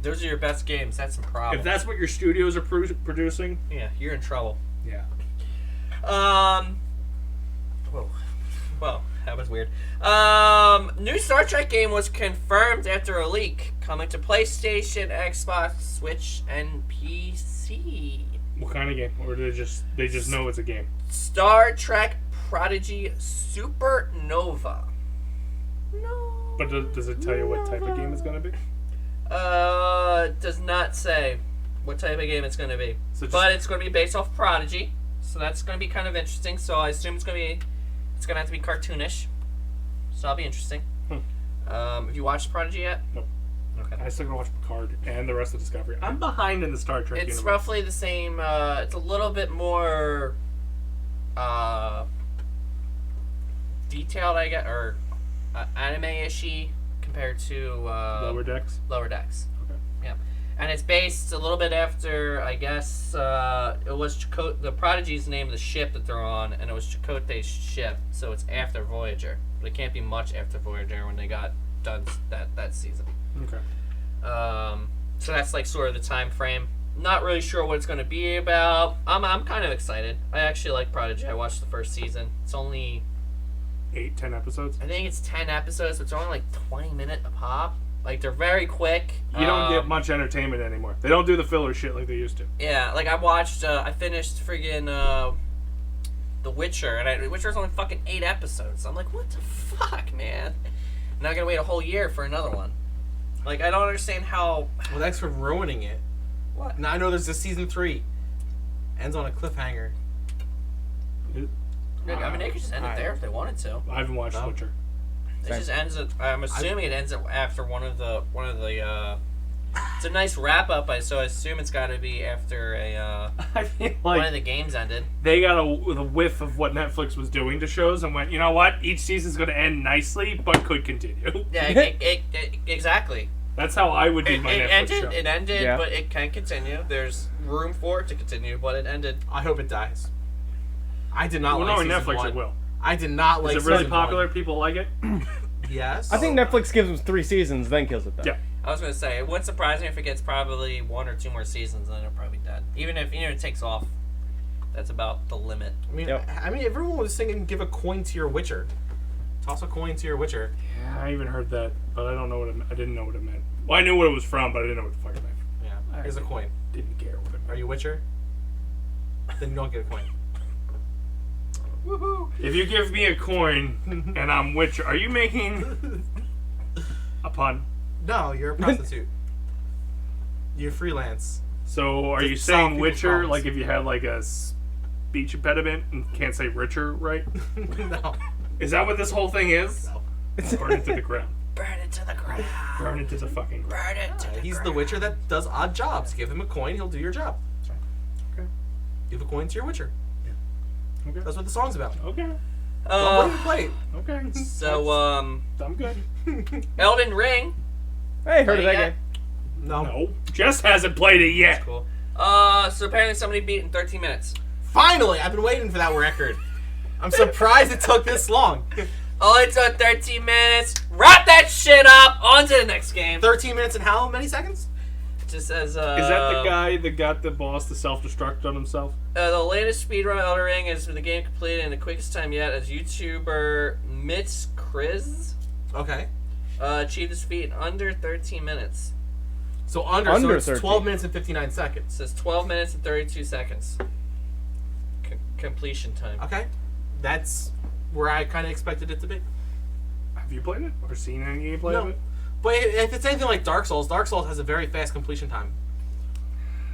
Those are your best games. That's some problem. If that's what your studios are producing, Yeah, you're in trouble. yeah. Whoa. Whoa, that was weird. New Star Trek game was confirmed after a leak, coming to PlayStation, Xbox, Switch, and PC. What kind of game? Or do they just know it's a game? Star Trek Prodigy Supernova. No. But does it tell you what type of game it's gonna be? Does not say what type of game it's going to be. So But it's going to be based off Prodigy, so that's going to be kind of interesting. So I assume it's going to have to be cartoonish. So that'll be interesting. Have you watched Prodigy yet? Nope. Okay. I still gotta watch Picard and the rest of Discovery. I'm behind in the Star Trek It's universe. roughly the same. It's a little bit more detailed, I guess, or anime-ishy compared to Lower Decks. Lower Decks. Okay. Yeah. And it's based a little bit after, I guess, it was Chakotay. The Prodigy's name of the ship that they're on, and it was Chakotay's ship, so it's after Voyager. But it can't be much after Voyager when they got done that season. Okay. So that's like sort of the time frame. Not really sure what it's going to be about. I'm kind of excited. I actually like Prodigy. I watched the first season. It's only 8-10 episodes. I think it's 10 episodes. But it's only like 20-minute a pop. Like, they're very quick. You don't get much entertainment anymore. They don't do the filler shit like they used to. Yeah, like I finished friggin' The Witcher, and The Witcher's only fucking 8 episodes. I'm like, what the fuck, man? I'm not gonna wait a whole year for another one. Like, I don't understand how. Well, thanks for ruining it. What? Now I know there's a season 3. Ends on a cliffhanger. I mean, they could just end it there if they wanted to. I haven't watched Witcher. It just ends. I'm assuming it ends after one of the. It's a nice wrap up. So I assume it's got to be after I feel one of like the games ended. they got a whiff of what Netflix was doing to shows and went, you know what? Each season's going to end nicely, but could continue. Yeah, exactly. That's how I would do my Netflix show. It ended, Yeah. but it can continue. There's room for it to continue, but it ended. I hope it dies. I did not Well, like knowing season Netflix, 1. it will. I did not like Is it really season popular? 1. People like it? Yes. I think Netflix gives them 3 seasons, then kills it. Though. Yeah. I was gonna say it wouldn't surprise me if it gets probably 1 or 2 more seasons, and then it'll probably dead. Even if it takes off, that's about the limit. Yep. I mean, everyone was singing "Give a coin to your Witcher." Toss a coin to your Witcher. Yeah, I even heard that, but I don't know I didn't know what it meant. Well, I knew what it was from, but I didn't know what the fuck it meant. Yeah. Here's a coin. Didn't care what it meant. Are you a Witcher? Then you don't get a coin. Woohoo! If you give me a coin and I'm Witcher, are you making a pun? No, you're a prostitute. You're freelance. So are To you solve saying people's Witcher problems. like if you had like a speech impediment and can't say richer, right? No. Is that what this whole thing is? Burn it to the ground. Burn it to the ground. Burn it to the fucking ground. Burn it to the He's ground. the Witcher that does odd jobs. Give him a coin, he'll do your job. Okay. Give a coin to your Witcher. Okay. That's what the song's about. Okay. What do you play? Okay. So I'm good. Elden Ring. Hey, heard of that Yeah. game? No. Jess hasn't played it yet. Cool. So apparently somebody beat it in 13 minutes. Finally! I've been waiting for that record. I'm surprised it took this long. Oh, it took 13 minutes. Wrap that shit up. On to the next game. 13 minutes and how many seconds? It just says, Is that the guy that got the boss to self-destruct on himself? the latest speedrun of Elden Ring is the game completed in the quickest time yet as YouTuber Mitz Kriz Okay. achieved this feat in under 13 minutes. So Under it's 13. 12 minutes and 59 It seconds. says 12 minutes and 32 seconds. Completion time. Okay. That's where I kind of expected it to be. Have you played it or seen any gameplay of No. it? But if it's anything like Dark Souls has a very fast completion time.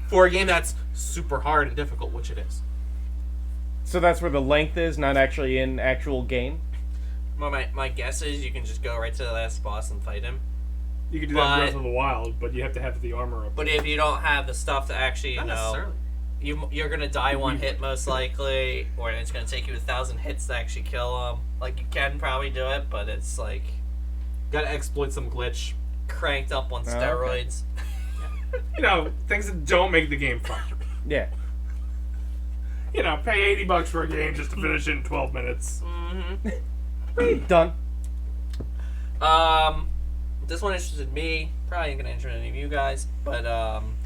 For a game that's super hard and difficult, which it is. So that's where the length is, not actually in actual game. Well, my guess is you can just go right to the last boss and fight him. You could do that in But- Breath of the Wild, but you have to have the armor up. But if you don't have the stuff to actually, Not necessarily. you're gonna die one hit most likely, or it's gonna take you 1,000 hits to actually kill him. Like, you can probably do it, but it's like Gotta exploit some glitch. cranked up on okay. steroids. You know, things that don't make the game fun. Yeah. You know, pay $80 for a game just to finish it in 12 minutes. Done. This one interested me. Probably ain't gonna interest any of you guys, but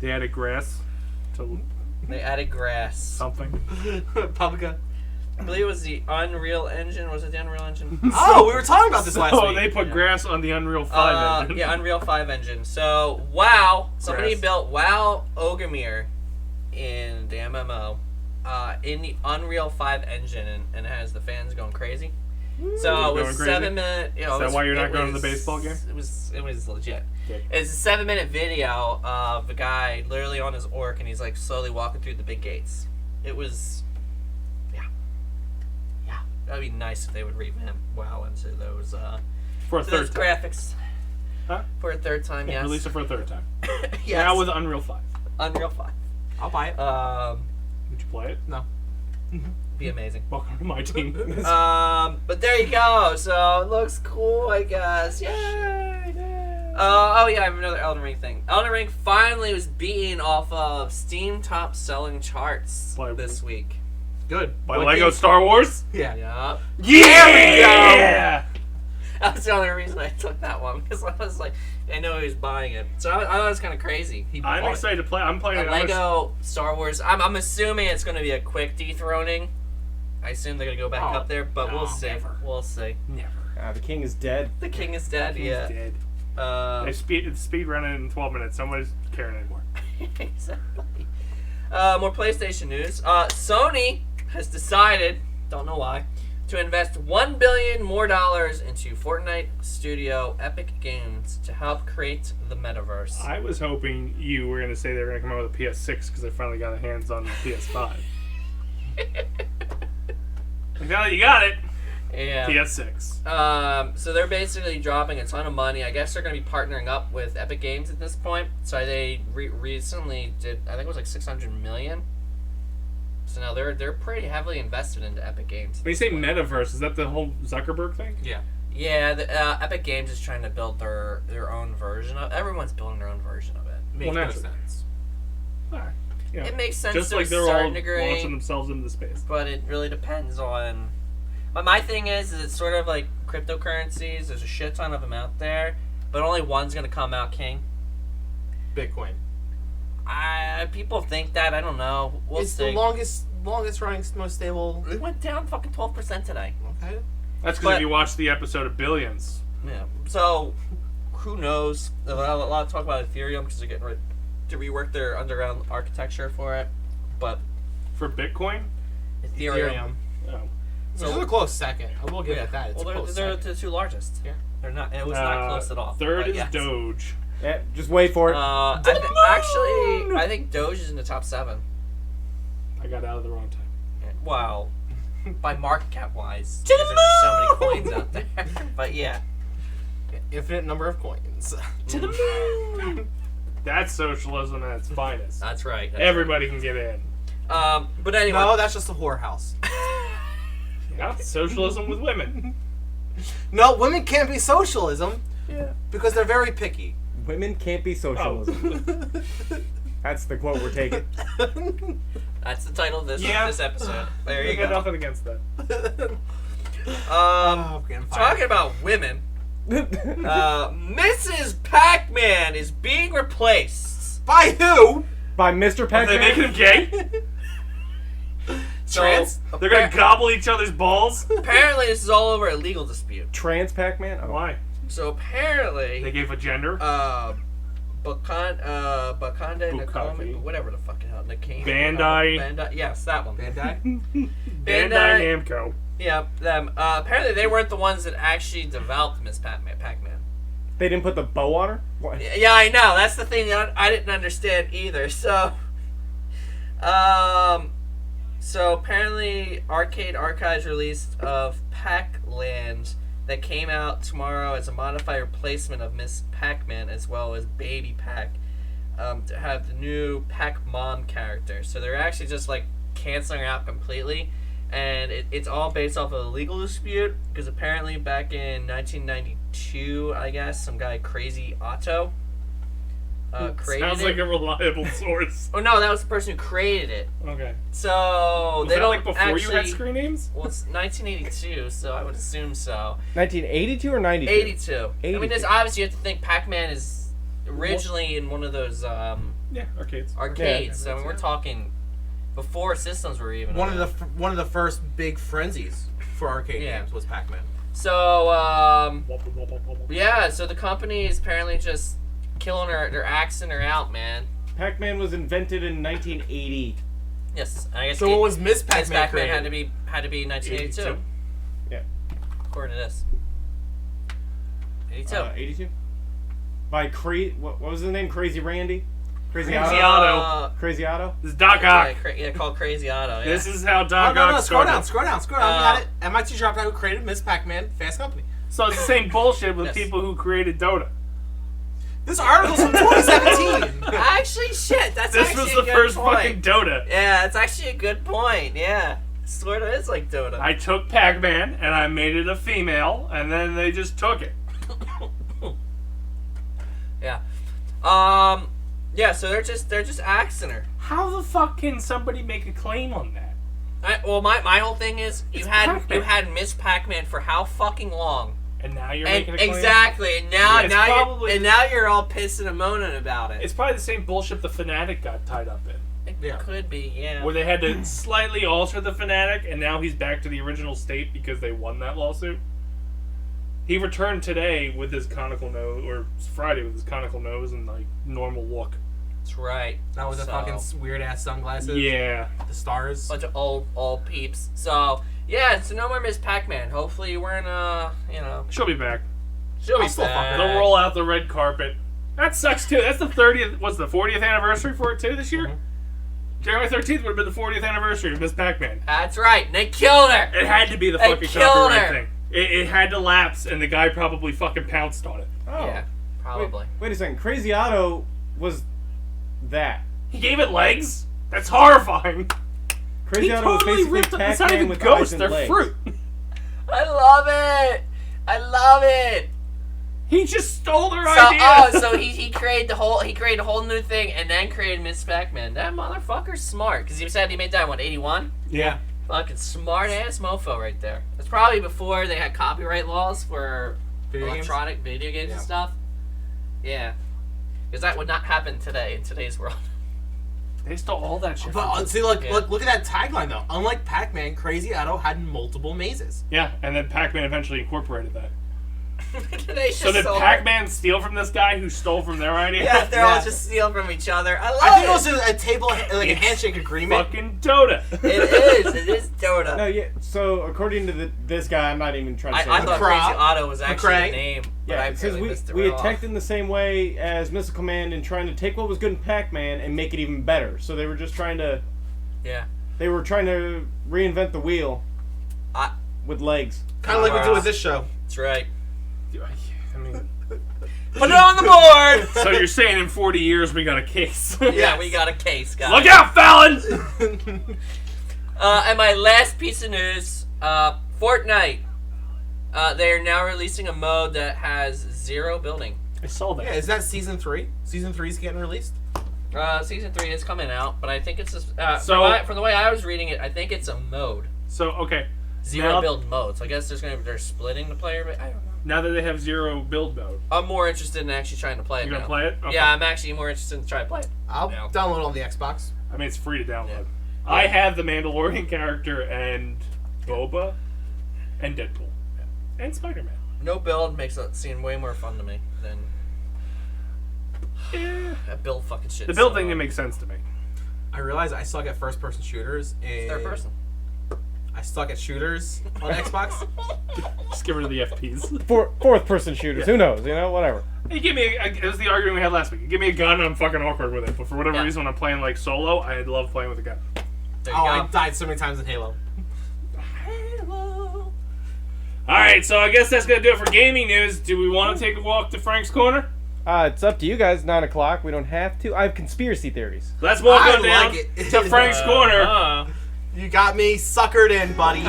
They added grass to they added grass. something. Publica. I believe it was the Unreal Engine. Was it the Unreal Engine? Oh, we were talking about this last Oh, week. they put grass on the Unreal 5 engine. Yeah, Unreal 5 engine. So, WoW. Somebody Grass. built WoW Ogre in the MMO in the Unreal 5 engine, and it has the fans going crazy. So it Going was crazy? 7 minute. You know, Is that it was- why you're not it going to the was- baseball game? It was legit. Good. It's a 7-minute video of a guy literally on his orc, and he's like slowly walking through the big gates. It was, yeah. That'd be nice if they would revamp WoW into those For a to those third time. graphics. Huh? For a third time, yes. Release it for a third time. Yes. Now with Unreal 5. Unreal 5. I'll buy it. Would you play it? No. Be amazing. Welcome to my team. But there you go. So it looks cool, I guess. Yay! Oh yeah, I have another Elden Ring thing. Elden Ring finally was beaten off of Steam top selling charts this week. Good. By Lego Star Wars? Yeah. Yup. Yeah! That's the only reason I took that one, because I was like, I know he was buying it. So I thought it was kind of crazy. I'm excited to play. I'm playing it. Lego Star Wars. I'm assuming it's going to be a quick dethroning. I assume they're going to go back up there, but we'll see. Never. We'll see. The king is dead. The king is dead, yeah. Dead. It's speed running in 12 minutes. Nobody's caring anymore. Exactly. More PlayStation news. Sony has decided, don't know why, to invest $1 billion more into Fortnite studio Epic Games to help create the metaverse. I was hoping you were going to say they were going to come out with a PS6 because they finally got their hands on the PS5. Now that you got it, Yeah. PS6. So they're basically dropping a ton of money. I guess they're going to be partnering up with Epic Games at this point. So they recently did, I think it was like $600 million. So now they're pretty heavily invested into Epic Games. When you say metaverse, is that the whole Zuckerberg thing? Yeah. Yeah, Epic Games is trying to build their own version of. Everyone's building their own version of it. Makes no sense. All right. Yeah. It makes sense Just to like a they're all certain degree, launching themselves into space. but it really depends on. But my thing is it's sort of like cryptocurrencies. There's a shit ton of them out there, but only one's gonna come out king. Bitcoin. People think that. I don't know. We'll It's see. the longest running, most stable. It went down fucking 12% today. Okay. That's because But- if you watch the episode of Billions. Yeah. So, who knows? A lot of talk about Ethereum because they're getting ready to rework their underground architecture for it. But For Bitcoin? Ethereum. Oh. So it's a close second. I will give Yeah. it that. It's Well, a close they're second. the two largest. Yeah. They're not. It was not close at all. Third but is yes. Doge. Yeah, just wait for it. I think Doge is in the top 7. I got out of the wrong time. Wow. By market cap wise, because there's just so many coins out there. But yeah. Infinite number of coins. To the moon. That's socialism at its finest. That's right. Everybody can get in. But anyway. No, that's just a whorehouse. Yeah, socialism with women. No, women can't be socialism. Yeah. Because they're very picky. Women can't be socialism. That's the quote we're taking. That's the title of this episode. There you I got go. nothing against that. Talking about women, Mrs. Pac-Man is being replaced. By who? By Mr. Are Pac-Man. they making him gay? Trans? They're gonna gobble each other's balls? Apparently, this is all over a legal dispute. Trans Pac-Man? Oh. Why? So apparently, They gave a gender? Bakande Bukaki. Nakami, whatever the fucking hell, Nakami. Bandai. Yes, that one. Bandai? Bandai Namco. Yeah, them. Apparently, they weren't the ones that actually developed Miss Pac-Man. They didn't put the bow on her? What? Yeah, I know. That's the thing that I didn't understand either. So apparently, Arcade Archives released of Pac-Land that came out tomorrow as a modified replacement of Miss Pac-Man as well as Baby Pac to have the new Pac-Mom character. So they're actually just like canceling her out completely. And it's all based off of a legal dispute because apparently back in 1992, I guess, some guy, Crazy Otto, created Sounds it. like a reliable source. Oh no, that was the person who created it. Okay. So Was they that don't like before actually, you had screen names? Well, it's 1982, so I would assume so. 1982 or 92? 82. I 82. mean, there's obviously you have to think Pac-Man is originally in one of those Yeah, arcades. arcades. So I mean, we're talking before systems were even One around. of the first big frenzies for arcade games was Pac-Man. So yeah, so the company is apparently just killing her. They're axing her out, man. Pac-Man was invented in 1980. Yes, I guess. So what was Miss Miss Pac-Man Pac-Man created? had to be 1982. 82. Yeah. According to this. 82. 82? By what was his name? Crazy Randy? Crazy Crazy Otto? Otto. Crazy Otto? This is Doc Ock. Called Crazy Otto. Yeah. This is how Oh, Doc no, Ock scroll started. down. You got it. MIT dropped out who created Miss Pac-Man, Fast Company. So it's the same bullshit with Yes. people who created Dota. This article's from 2017. Actually, shit. That's This actually was a the good first point. fucking Dota. Yeah, it's actually a good point. Yeah, sort of is like Dota. I took Pac-Man and I made it a female, and then they just took it. Yeah. Yeah. So they're just axing her. How the fuck can somebody make a claim on that? My whole thing is you had Miss Pac-Man for how fucking long? And now you're making a claim? Exactly. And now Yeah, now you're all pissing and moaning about it. It's probably the same bullshit the Fanatic got tied up in. It could be, yeah. Where they had to slightly alter the Fanatic, and now he's back to the original state because they won that lawsuit. He returned today with his conical nose, or Friday with his conical nose and like normal look. That's right. That was the fucking weird ass sunglasses. Yeah. The stars. Bunch of old peeps. So yeah, so no more Miss Pac-Man. Hopefully we're in She'll be back. she'll be still back. They'll roll out the red carpet. That sucks too. That's the 30th. What's the 40th anniversary for it too this year? January 13th would have been the 40th anniversary of Miss Pac-Man. That's right. And they killed her. It had to be the They fucking killed copyright her. thing. It had to lapse, and the guy probably fucking pounced on it. Oh. Yeah, probably. Wait a second. Crazy Otto was that. He gave it legs? That's horrifying. Crazy He Otto was totally basically ripped up. It's not Pac-Man even with eyes ghosts, and they're legs. fruit. I love it. I love it. He just stole their So idea. so he created a whole new thing and then created Miss Pac-Man. That motherfucker's smart because he said he made that in 81. Yeah. Fucking smart ass mofo right there. It's probably before they had copyright laws for electronic video games and stuff. Yeah, because that would not happen today in today's world. They stole all that shit. But see, look at that tagline though. Unlike Pac-Man, Crazy Otto had multiple mazes. Yeah, and then Pac-Man eventually incorporated that. They So did stole- Pac-Man steal from this guy who stole from their idea? Yeah, they're all Yeah. just stealing from each other. I love I think it. it was a table, like a handshake agreement. Fucking Dota. It is Dota. No, yeah. So according to this guy, I'm not even trying to say. I his thought name. Crazy Otto was actually McCray. the name, but Yeah, I it says apparently missed it we right off. attacked in the same way as Missile Command and trying to take what was good in Pac-Man and make it even better. So they were just trying to. Yeah. They were trying to reinvent the wheel. With legs. Kind of like we do with this show. That's right. I mean, Put it on the board! so you're saying in 40 years we got a case? Yeah, we got a case, guys. Look out, Fallon! And my last piece of news, Fortnite. They are now releasing a mode that has 0 building. I saw that. Yeah, is that season 3? Season 3's getting released. Season 3 is coming out, but I think it's just, So- from the way I was reading it, I think it's a mode. So, okay. 0 Now- build mode. So I guess they're splitting the player, but I don't know. Now that they have 0 build mode, I'm more interested in actually trying to play it you gonna now. play it? Okay. Yeah, I'm actually more interested in trying to play it. I'll Yeah. download it on the Xbox. I mean, it's free to download. Yeah. I have the Mandalorian character and Boba and Deadpool and Spider-Man. No build makes it seem way more fun to me than Yeah. that build fucking shit. The build thing didn't make sense to me. I realize I suck at first-person shooters. And Third person. I suck at shooters on Xbox. Just get rid of the FPs. Fourth-person shooters. Who knows? Whatever. You give me it was the argument we had last week. You give me a gun and I'm fucking awkward with it. But for whatever Yeah. reason, when I'm playing like solo, I love playing with a gun. There you Oh, go. I died so many times in Halo. Alright, so I guess that's going to do it for gaming news. Do we want to take a walk to Frank's Corner? It's up to you guys. 9 o'clock. We don't have to. I have conspiracy theories. Let's walk I on down like it. to Frank's Corner. You got me suckered in, buddy.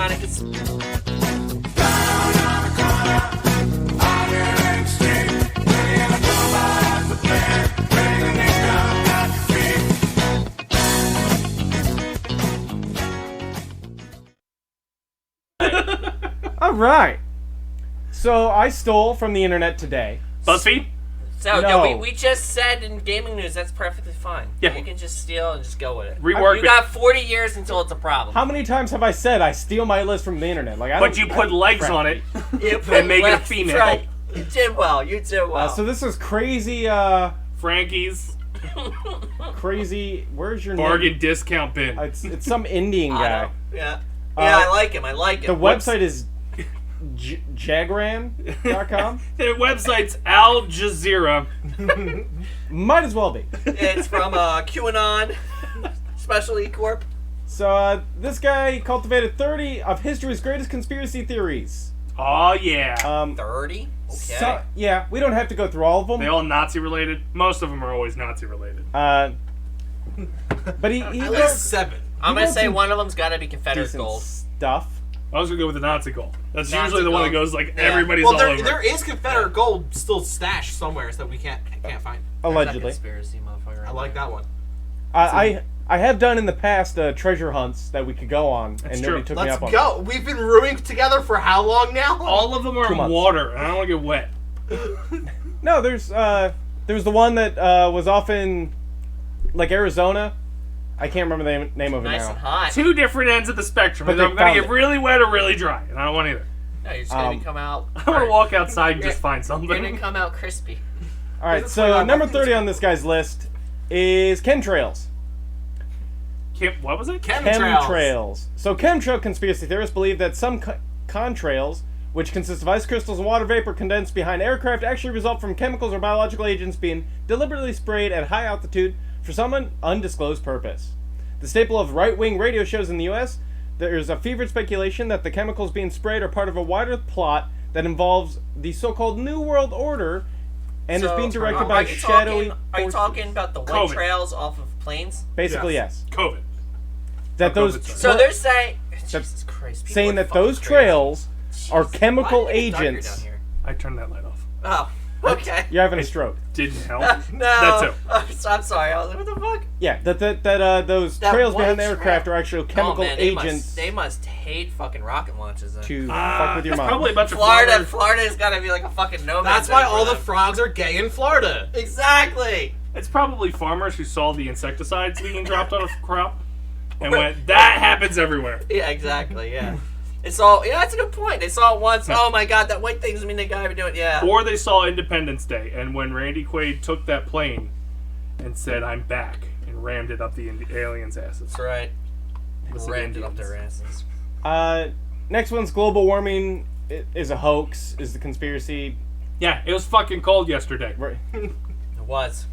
All right. So I stole from the internet today. BuzzFeed? So No. we just said in gaming news that's perfectly fine. Yeah. You can just steal and just go with it. Rework You it. got 40 years until it's a problem. How many times have I said I steal my list from the internet? Like, But you put legs on it. You and make it a that's female. Right. You did well. You did well. So this is crazy. Frankie's Crazy. Where's your bargain name? discount bin. It's some Indian I guy. know. Yeah. Yeah, I like him. I like The him. website is jagran.com. Their website's Al Jazeera. Might as well be. It's from QAnon Specialty Corp. So this guy cultivated 30 of history's greatest conspiracy theories. Oh yeah. 30? Okay. So, yeah, we don't have to go through all of them. They all Nazi related. Most of them are always Nazi related. But he At wrote least 7. I'm going to wrote say some one of them's got to be Confederate decent gold. stuff. I was gonna go with the Nazi gold. That's Nazi usually the one that gold. goes like Yeah. everybody's Well, all over. there is Confederate gold still stashed somewhere that we can't find. Allegedly. Conspiracy, motherfucker. Right I like there. that one. I have done in the past treasure hunts that we could go on, That's and nobody true. took me Let's up on. go. We've been rooming together for how long now? All of them are 2 in months. water, and I don't want to get wet. No, there's the one that was off in like Arizona. I can't remember the name of it Nice now. and hot. Two different ends of the spectrum. But Either they I'm gonna found get it. really wet or really dry, and I don't want either. No, you're just gonna Um, come out. I want to walk outside and just You're- find You're gonna something. come out crispy. All right, This is so like- number 30 on this guy's list is chemtrails. What was it? Chemtrails. So chemtrail conspiracy theorists believe that some contrails, which consist of ice crystals and water vapor condensed behind aircraft, actually result from chemicals or biological agents being deliberately sprayed at high altitude for some undisclosed purpose. The staple of right-wing radio shows in the U.S., there is a fevered speculation that the chemicals being sprayed are part of a wider plot that involves the so-called New World Order and is being directed by shadowy Are you forces. talking about the white COVID. trails off of planes? Basically, yes. COVID. That those COVID, sorry. So they're saying, Jesus Christ, people saying are that fucking those crazy. trails are Jesus, chemical why did it get darker agents. down here? I turned that light off. Oh, okay. You're having a stroke. Didn't help. No, That too. I'm sorry. I was like, what the fuck? Yeah, those That trails white behind the aircraft trail. are actually Oh, chemical man, agents They must hate fucking rocket launches. Then. to fuck with your It's mom. probably a bunch of Florida's gotta be like a fucking no. That's why all the frogs are gay in Florida. Exactly. It's probably farmers who saw the insecticides being dropped on a crop and went, "That happens everywhere." Yeah, exactly. Yeah. It's all. Yeah, that's a good point. They saw it once. Oh my god, that white thing doesn't mean they gotta be doing. Yeah. Or they saw Independence Day, and when Randy Quaid took that plane and said, "I'm back," and rammed it up the aliens' asses. That's right. Listen, Rammed it up Indians. their asses. Next one's global warming is a hoax, is the conspiracy. Yeah, it was fucking cold yesterday. Right. It was.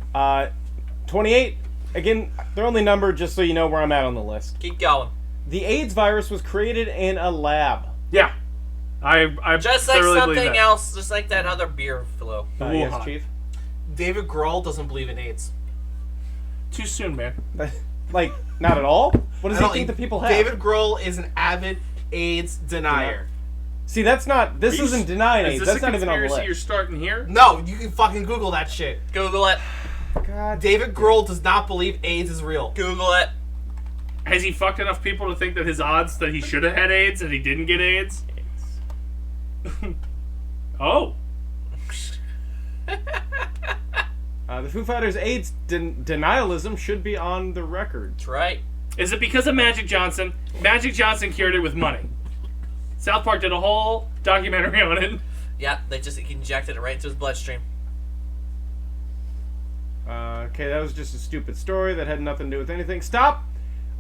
28, again, they're only numbered just so you know where I'm at on the list. Keep going. The AIDS virus was created in a lab. Yeah, I Just like thoroughly believe something that. else, just like that other beer flu. Yes, Wuhan. Chief? David Grohl doesn't believe in AIDS. Too soon, man. Like, not at all? What does I he don't think that people have? David Grohl is an avid AIDS denier. See, this isn't denying Is AIDS. this That's a not even on the conspiracy list. you're starting here? No, you can fucking Google that shit. Google it. God. David Grohl does not believe AIDS is real. Google it. Has he fucked enough people to think that his odds that he should have had AIDS and he didn't get AIDS? Oh. The Foo Fighters' AIDS denialism should be on the record. That's right. Is it because of Magic Johnson? Magic Johnson cured it with money. South Park did a whole documentary on it. Yeah, they just injected it right into his bloodstream. Okay, that was just a stupid story that had nothing to do with anything. Stop!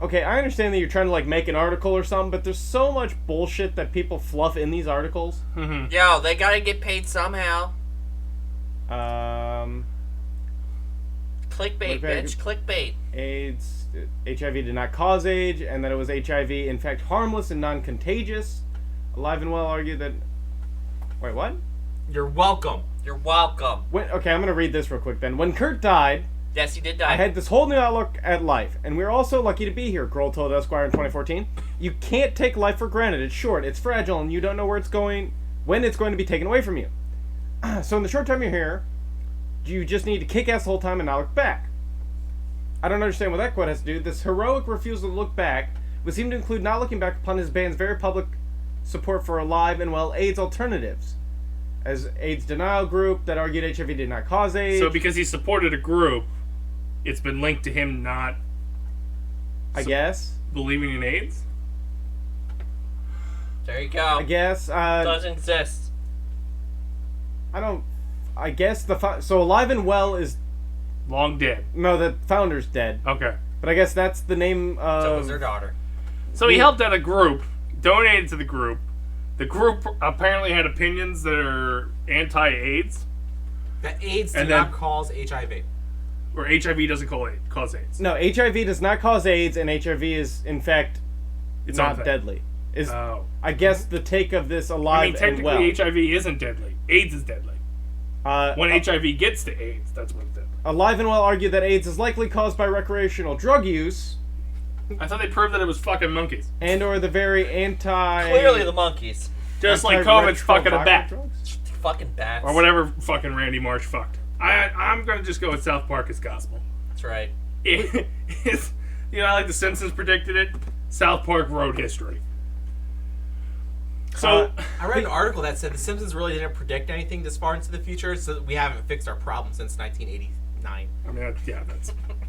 Okay, I understand that you're trying to, like, make an article or something, but there's so much bullshit that people fluff in these articles. Yo, they gotta get paid somehow. Clickbait, Okay. bitch. Clickbait. AIDS, HIV did not cause AIDS, and that it was HIV, in fact, harmless and non-contagious. Alive and Well argued that... Wait, what? You're welcome. You're welcome. Okay, I'm going to read this real quick then. When Kurt died, Yes, he did die. I had this whole new outlook at life, and we're all so lucky to be here, Grohl told Esquire in 2014. You can't take life for granted. It's short, it's fragile, and you don't know where it's going, when it's going to be taken away from you. So in the short time you're here, you just need to kick ass the whole time and not look back. I don't understand what that quote has to do. This heroic refusal to look back would seem to include not looking back upon his band's very public support for alive and well AIDS alternatives. As AIDS denial group that argued HIV did not cause AIDS. So because he supported a group, it's been linked to him not I guess. believing in AIDS? There you go. I guess. Doesn't exist. I guess so Alive and Well is... Long dead. No, the founder's dead. Okay. But I guess that's the name of... So was their daughter. So he helped out a group, donated to the group. The group apparently had opinions that are anti-AIDS, That AIDS And does not then- cause HIV. or HIV doesn't cause AIDS. No, HIV does not cause AIDS, and HIV is, in fact, It's not thing. deadly. Is Oh. I guess the take of this I Alive mean, and Well. technically HIV isn't deadly. AIDS is deadly. When HIV gets to AIDS, that's when it's deadly. Alive and Well argued that AIDS is likely caused by recreational drug use, I thought they proved that it was fucking monkeys. And or the very anti... Clearly the monkeys. Just like COVID's fucking a bat. Fucking bats. Or whatever fucking Randy Marsh fucked. I'm going to just go with South Park as gospel. That's right. It's, like The Simpsons predicted it, South Park wrote history. So I read an article that said The Simpsons really didn't predict anything this far into the future, so we haven't fixed our problem since 1989. I mean, that's really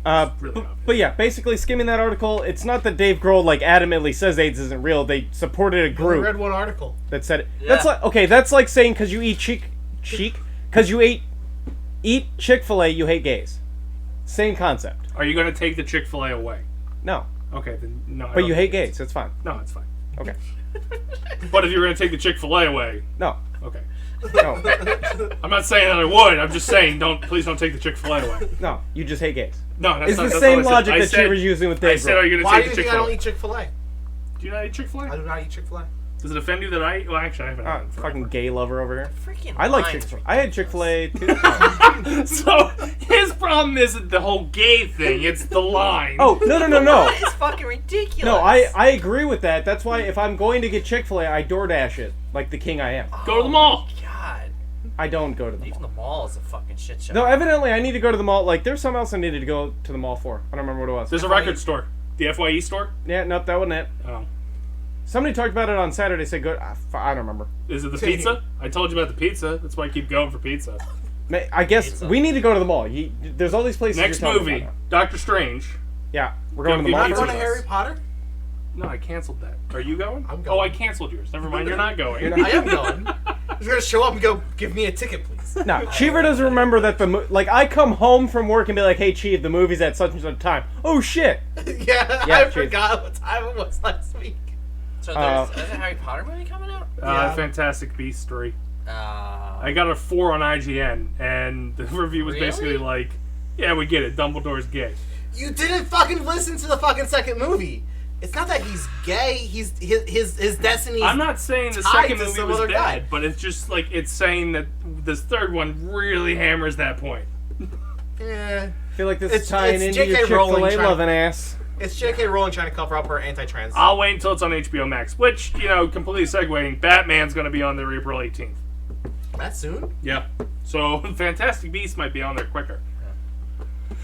obvious. But yeah, basically skimming that article, it's not that Dave Grohl adamantly says AIDS isn't real. They supported a I group read one article that said it. Yeah. That's like saying because you eat because you eat Chick-fil-A, you hate gays. Same concept. Are you going to take the Chick-fil-A away? No. Okay, then no. But you hate gays. It's fine. No, it's fine. Okay. But if you're going to take the Chick-fil-A away, No. okay. No. I'm not saying that I would. I'm just saying, please don't take the Chick-fil-A away. No. You just hate gays. No, that's It's not, the that's same not what I logic said. that she was using with Dave I said, are you going to Why take do the you think I don't Chick-fil-A? eat Chick-fil-A? Do you not eat Chick-fil-A? I do not eat Chick-fil-A. Does it offend you that well, actually, I haven't had it forever. Fucking gay lover over here. Freaking I like lines. Chick-fil-A. I had Chick-fil-A too. So, his problem isn't the whole gay thing, it's the line. Oh, no. That is fucking ridiculous. No, I agree with that. That's why if I'm going to get Chick-fil-A, I DoorDash it, like the king I am. Go to the mall. God. I don't go to the Even mall. the mall is a fucking shit show. No, evidently I need to go to the mall. Like, there's something else I needed to go to the mall for. I don't remember what it was. There's a record store. The FYE store? Yeah, nope, that wasn't it. Oh. Somebody talked about it on Saturday. Said good. I don't remember. Is it the pizza? I told you about the pizza. That's why I keep going for pizza. I guess Pizza. we need to go to the mall. There's all these places. Next you're telling me movie, about. Doctor Strange. Yeah, we're going to the Go mall. get You first? going to Harry Potter? No, I canceled that. Are you going? I'm going. Oh, I canceled yours. Never mind, you're not going. You're not- I am going. He's gonna show up and go, give me a ticket, please. No, Cheever doesn't remember that I come home from work and be like, hey, Chief, the movie's at such and such time. Oh, shit. Yeah, Yeah, I Chief. forgot what time it was last week. So there's a Harry Potter movie coming out? Yeah. Fantastic Beasts 3. I I got a 4 on IGN, and the review was Really? basically like, yeah, we get it. Dumbledore's gay. You didn't fucking listen to the fucking second movie. It's not that he's gay. He's his destiny. I'm not saying the tied second to movie some was other bad, guy. but it's just like it's saying that this third one really hammers that point. Yeah. I feel like this It's- is tying it's into your J.K. Rowling Chick-fil-A trying- loving ass. It's J.K. Rowling trying to cover up her anti-trans. I'll wait until it's on HBO Max, which, completely segueing, Batman's going to be on there April 18th. That soon? Yeah. So Fantastic Beasts might be on there quicker.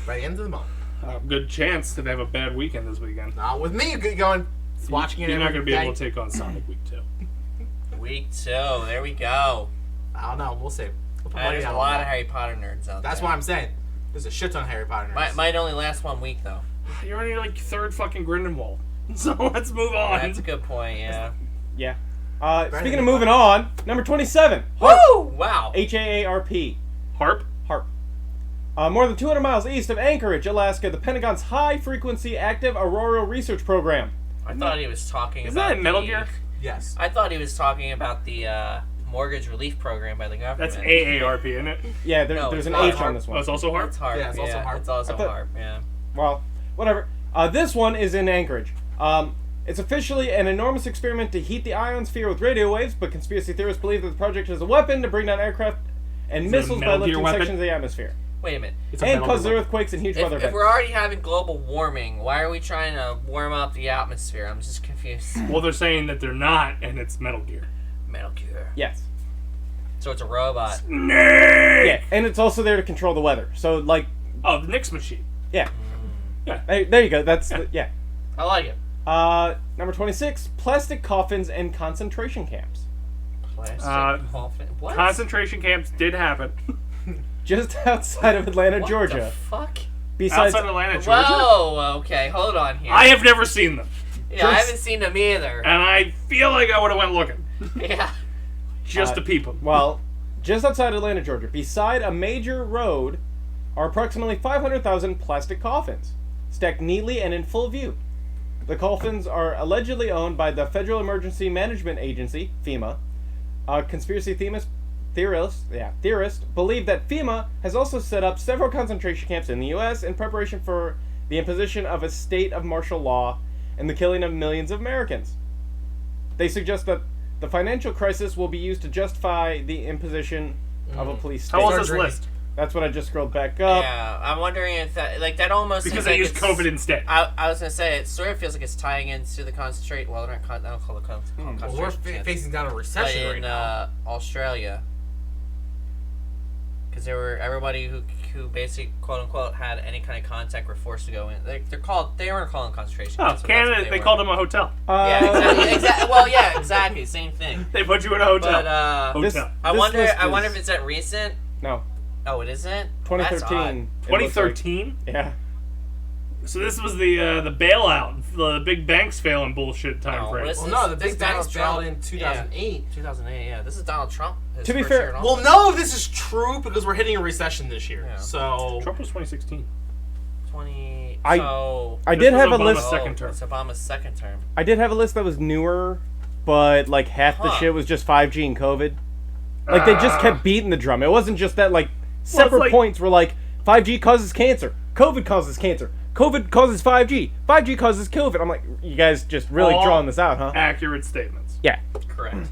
By the end of the month. Good chance that they have a bad weekend this weekend. Not with me going watching it. You're not going to be every able to day. take on Sonic Week 2. Week 2. There we go. I don't know. We'll see. We'll put money There's a down lot on of that. Harry Potter nerds out That's there. what I'm saying. There's a shit ton of Harry Potter nerds. Might only last 1 week, though. You're on your third fucking Grindelwald. So let's move on. That's a good point, yeah. Yeah. Better Speaking than of moving on, number 27. Woo! Wow. HAARP. Harp? HARP. More than 200 miles east of Anchorage, Alaska, the Pentagon's High-Frequency Active Auroral Research Program. I thought he was talking Isn't about that in Metal Gear? Yes. I thought he was talking about the mortgage relief program by the government. That's AARP, isn't it? Yeah, No, there's it's an not H on HARP. this Oh, one. it's also Harp? It's HARP. Yeah, it's also HARP. It's also I thought- HARP, yeah. Well, whatever. This one is in Anchorage. It's officially an enormous experiment to heat the ionosphere with radio waves, but conspiracy theorists believe that the project is a weapon to bring down aircraft and Is it a missiles by Metal Gear lifting weapon? sections of the atmosphere. Wait a minute. It's a And Metal cause Gear earthquakes and huge weather If events. we're already having global warming, why are we trying to warm up the atmosphere? I'm just confused. weapon. Well, they're saying that they're not, and it's Metal Gear. Metal Gear. Yes. So it's a robot. Yeah, and it's also there to control the weather. So, Oh, the Nix machine. yeah. Yeah. There you go. That's, yeah. I like it. Number 26, plastic coffins and concentration camps. Plastic coffin. What? Concentration camps did happen. Just outside of Atlanta, What Georgia. the fuck? Besides, Outside Atlanta, Georgia. Whoa, okay, hold on here. I have never seen them, yeah, I just- haven't seen them either. and I feel like I would have went looking Yeah. just to peep them. well, just outside Atlanta, Georgia, beside a major road, are approximately 500,000 plastic coffins, stacked neatly and in full view. The coffins are allegedly owned by the Federal Emergency Management Agency, FEMA. Conspiracy theorists believe that FEMA has also set up several concentration camps in the U.S. in preparation for the imposition of a state of martial law and the killing of millions of Americans. They suggest that the financial crisis will be used to justify the imposition of a police state. How old is this Start list? That's what I just scrolled back up. Yeah, I'm wondering if that almost Because seems they like used COVID instead. I was gonna say it sort of feels like it's tying into the concentrate. Well, they're not. I don't call it concentration. Well, we're facing down a recession right now. Australia, because everybody who basically quote unquote had any kind of contact were forced to go in. They weren't calling concentration camps. Oh, Canada, they called them a hotel. Yeah, exactly. Well, yeah, exactly. Same thing. They put you in a hotel. But hotel. I wonder if it's that recent. No. Oh, it isn't? 2013. 2013? Yeah. So this was the bailout, the big banks failing bullshit time frame. Well, no, the big banks bailed in 2008. Yeah, 2008, yeah. This is Donald Trump. To be fair, well, no, this is true because we're hitting a recession this year. Yeah. So Trump was 2016. I did have a list. Second term. It's Obama's second term. I did have a list that was newer, but like half the shit was just 5G and COVID. Like they just kept beating the drum. It wasn't just that like separate points were like 5G causes cancer, COVID causes cancer, COVID causes 5G, 5G causes COVID. I'm like, you guys just really drawing this out, huh? Accurate statements. Yeah. Correct.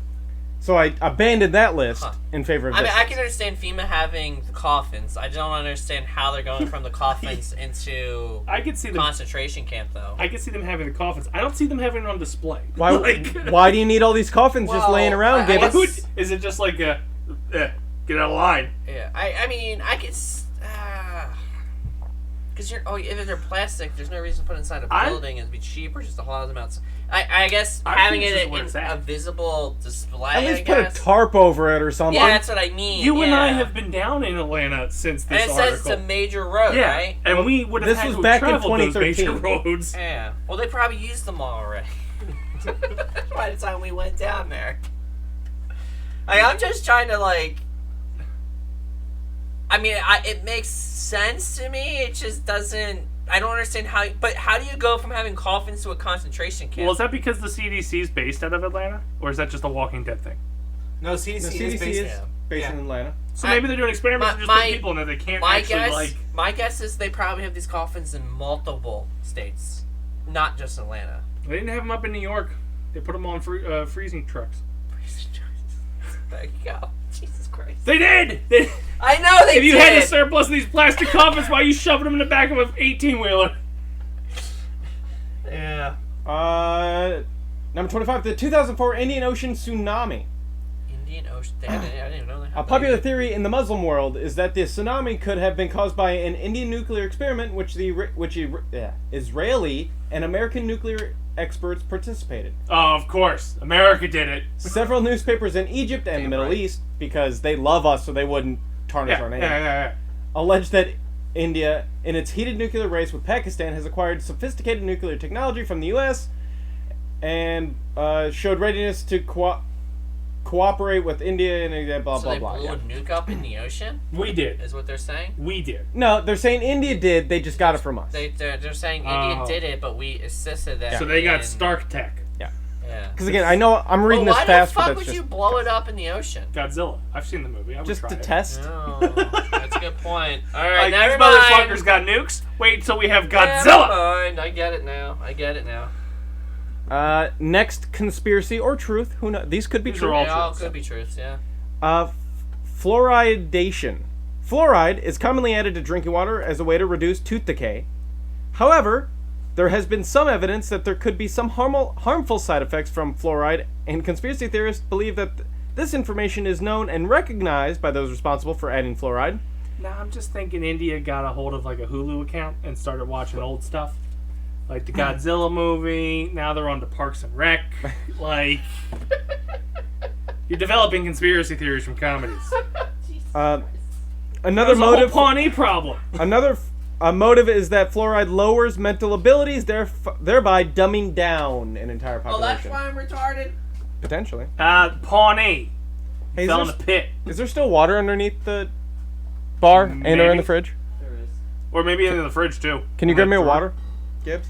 So I abandoned that list in favor of this. I mean, I can understand FEMA having the coffins. I don't understand how they're going from the coffins into I could see them, concentration camp, though. I could see them having the coffins. I don't see them having it on display. Why? Why do you need all these coffins just laying around? Is it just like a get out of line? Yeah, I mean, I could. Because if they're plastic, there's no reason to put it inside a building. It'd be cheaper just to haul them out. I guess having it in a visible display. At least put a tarp over it or something. Yeah, that's what I mean. You and I have been down in Atlanta since this article. And it says it's a major road, right? And we would have had to have traveled those major roads. Yeah. Well, they probably used them all already. By the time we went down there. I'm just trying to I mean, it makes sense to me. It just doesn't. I don't understand how. But how do you go from having coffins to a concentration camp? Well, is that because the CDC is based out of Atlanta, or is that just a Walking Dead thing? No, CDC is based in Atlanta. So maybe they're doing experiments and just putting people in there. They can't actually My guess is they probably have these coffins in multiple states, not just Atlanta. They didn't have them up in New York. They put them on freezing trucks. There you go. Jesus Christ. They did! I know they did! If you had a surplus of these plastic coffins, why are you shoving them in the back of an 18-wheeler? Yeah. Number 25, the 2004 Indian Ocean tsunami. Indian Ocean? I didn't even know that. A popular theory in the Muslim world is that the tsunami could have been caused by an Indian nuclear experiment which Israeli and American nuclear experts participated. Oh, of course. America did it. Several newspapers in Egypt and the Middle East, because they love us so they wouldn't tarnish our name, alleged that India, in its heated nuclear race with Pakistan, has acquired sophisticated nuclear technology from the U.S. and showed readiness to cooperate with India and blah, blah, blah. So they blew a nuke up in the ocean? We did. Is what they're saying? We did. No, they're saying India did. They just got it from us. They're saying India did it, but we assisted them. So they got Stark Tech. Yeah. Because again, I know I'm reading this fast, but why the fuck would you blow it up in the ocean? Godzilla. I've seen the movie. I would just try to it. test. Oh, that's a good point. All right, these never mind. motherfuckers got nukes. Wait until we have Godzilla. Never mind. I get it now. Next, conspiracy or truth? Who knows? These could be These true. are all They all truths. could be truths. Yeah. Fluoridation. Fluoride is commonly added to drinking water as a way to reduce tooth decay. However, there has been some evidence that there could be some harmful side effects from fluoride, and conspiracy theorists believe that this information is known and recognized by those responsible for adding fluoride. Nah, I'm just thinking India got a hold of like a Hulu account and started watching old stuff. Like the Godzilla movie. Now they're on to Parks and Rec. Like, you're developing conspiracy theories from comedies. Another motive. A Pawnee problem. Another motive is that fluoride lowers mental abilities, thereby dumbing down an entire population. Oh, that's why I'm retarded. Potentially. Pawnee. Hey, Fell in the pit. Is there still water underneath the bar and or in the fridge? There is. Or maybe in the fridge too. Can you grab me a water, Gibbs?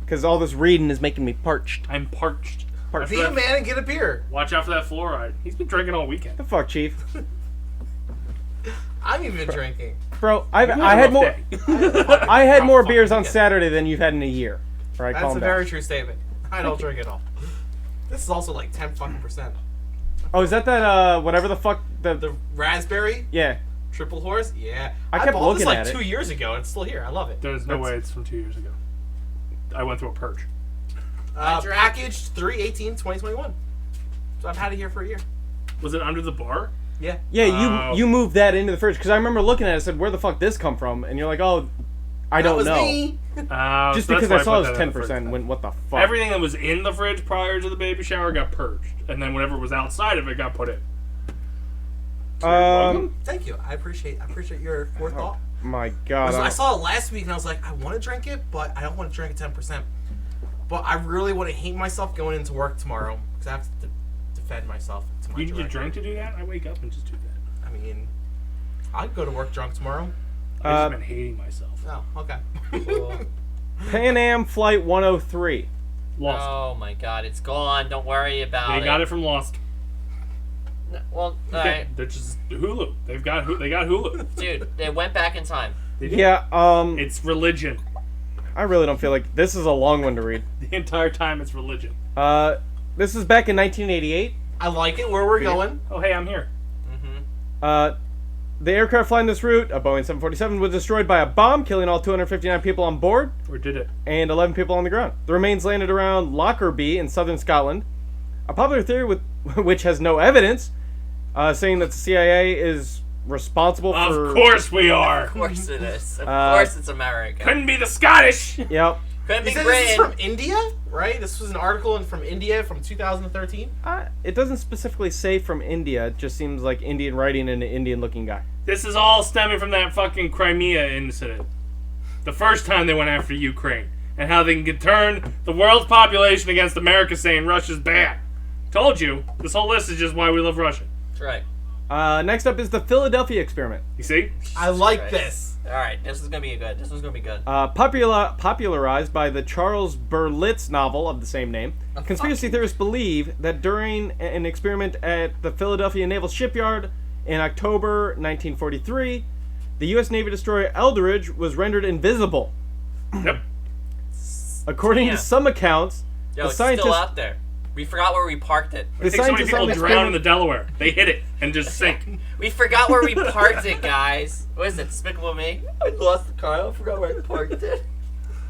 Because all this reading is making me parched. I'm parched. Be a man and get a beer. Watch out for that fluoride. He's been drinking all weekend. The fuck, Chief? I'm even drinking. Bro, I had more beers on Saturday than you've had in a year. Right, That's a very true statement. I don't drink at all. This is also like 10% fucking percent. Oh, is that whatever the fuck The raspberry? Yeah. Triple horse? Yeah. I kept bought this looking like at it. 2 years ago, and it's still here. I love it. There's no way it's from 2 years ago. I went through a purge. Package 3/18/2021. So I've had it here for a year. Was it under the bar? Yeah. Yeah, you moved that into the fridge because I remember looking at it and said, "Where the fuck this come from?" And you're like, "Oh, I don't know." Me. Just so because that's I saw why it was put that in the 10%. fridge. Went, what the fuck? Everything that was in the fridge prior to the baby shower got purged, and then whatever was outside of it got put in. Thank you. I appreciate your forethought. My God. I saw it last week and I was like, I want to drink it, but I don't want to drink it 10%. But I really want to hate myself going into work tomorrow because I have to defend myself to my You need to director. drink to do that? I wake up and just do that. I mean, I'd go to work drunk tomorrow. I've just been hating myself. Oh, okay. Pan Am Flight 103. Lost. Oh my God, it's gone. Don't worry about it. They got it from Lost. Well, Okay, alright. they're just Hulu. They got Hulu. Dude, they went back in time. They did. Yeah, It's religion. I really don't feel like this is a long one to read. The entire time it's religion. This is back in 1988. I like it where we're going. Oh, hey, I'm here. The aircraft flying this route, a Boeing 747, was destroyed by a bomb, killing all 259 people on board Or did it? and 11 people on the ground. The remains landed around Lockerbie in southern Scotland. A popular theory which has no evidence, saying that the CIA is responsible for... Of course we are. Of course it is. Of course it's America. Couldn't be the Scottish. Yep. Couldn't He be said this is Britain. from India, right? This was an article from India from 2013. It doesn't specifically say from India. It just seems like Indian writing and an Indian-looking guy. This is all stemming from that fucking Crimea incident. The first time they went after Ukraine. And how they can turn the world's population against America saying Russia's bad. Told you. This whole list is just why we love Russia. That's right. Next up is the Philadelphia experiment. You see? I like Christ. this. Alright, this is gonna be good. This one's gonna be good. Popularized by the Charles Berlitz novel of the same name, conspiracy theorists believe that during an experiment at the Philadelphia Naval Shipyard in October 1943, the U.S. Navy destroyer Eldridge was rendered invisible. Yep. According Yeah. to some accounts, Yo, the it's scientists... still out there. We forgot where we parked it. I think so many scientists on people the drown in the experiment- Delaware. They hit it and just sink. We forgot where we parked it, guys. What is it, Despicable Me? I lost the car. I forgot where I parked it.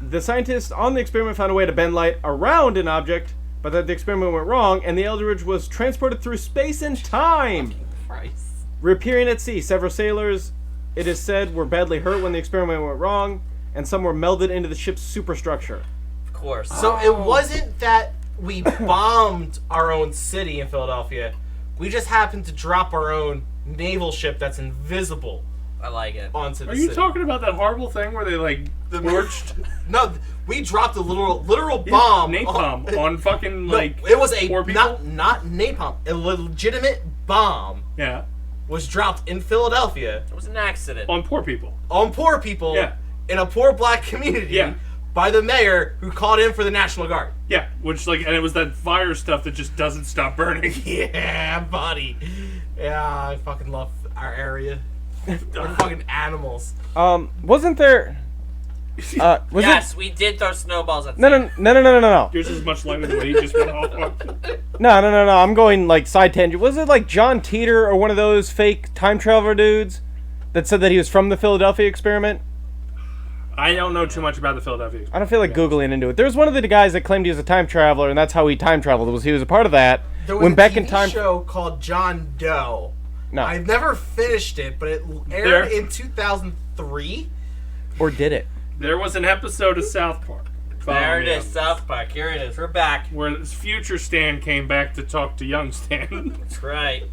The scientists on the experiment found a way to bend light around an object, but that the experiment went wrong, and the Eldridge was transported through space and time. Christ. Reappearing at sea, several sailors, it is said, were badly hurt when the experiment went wrong, and some were melded into the ship's superstructure. Of course. So it wasn't that we bombed our own city in Philadelphia. We just happened to drop our own naval ship that's invisible I like it. onto the Are city. you talking about that horrible thing where they like torched No, we dropped a literal bomb. napalm on fucking No, like it was a poor people? not napalm. A legitimate bomb Yeah. was dropped in Philadelphia It was an accident. On poor people. on poor people Yeah. in a poor black community Yeah. by the mayor who called in for the National Guard. Yeah, which like, and it was that fire stuff that just doesn't stop burning. Yeah, buddy. Yeah, I fucking love our area. We're fucking animals. Wasn't there... was Yes, we did throw snowballs at it... No. Yours is much lighter than what he just went off on. No. I'm going, like, side tangent. Was it, like, John Teeter or one of those fake time traveler dudes that said that he was from the Philadelphia experiment? I don't know too much about the Philadelphia. I don't feel like Googling into it. There was one of the guys that claimed he was a time traveler, and that's how he time traveled. He was a part of that. There was Went a back TV in time... show called John Doe. No. I've never finished it, but it aired in 2003. Or did it? There was an episode of South Park. There it is, South Park. Here it is. We're back. Where future Stan came back to talk to young Stan. That's right.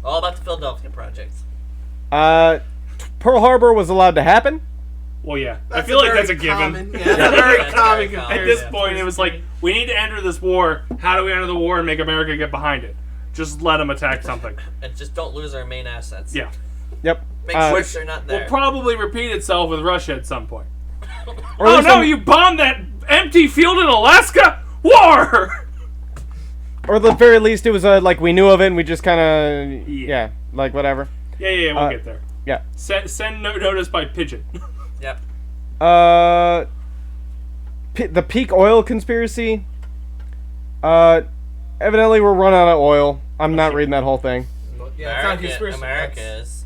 All about the Philadelphia Project. Pearl Harbor was allowed to happen. Well, yeah. I That's feel like very that's a given. common- Yeah, that's a very That's common very common. At comparison. this point, it was like, we need to enter this war. How do we enter the war and make America get behind it? Just let them attack something. And just don't lose our main assets. Yeah. Yep. Make sure they're not there. Will probably repeat itself with Russia at some point. Or Oh at least no, I'm- you bombed that empty field in Alaska? War! Or at the very least, it was like we knew of it, and we just kind of Yeah. like whatever. Yeah, we'll get there. Yeah. Send notice by pigeon. Yep. The peak oil conspiracy. Evidently we're run out of oil. I'm not reading that whole thing. Yeah, it's not a conspiracy. America That's- is.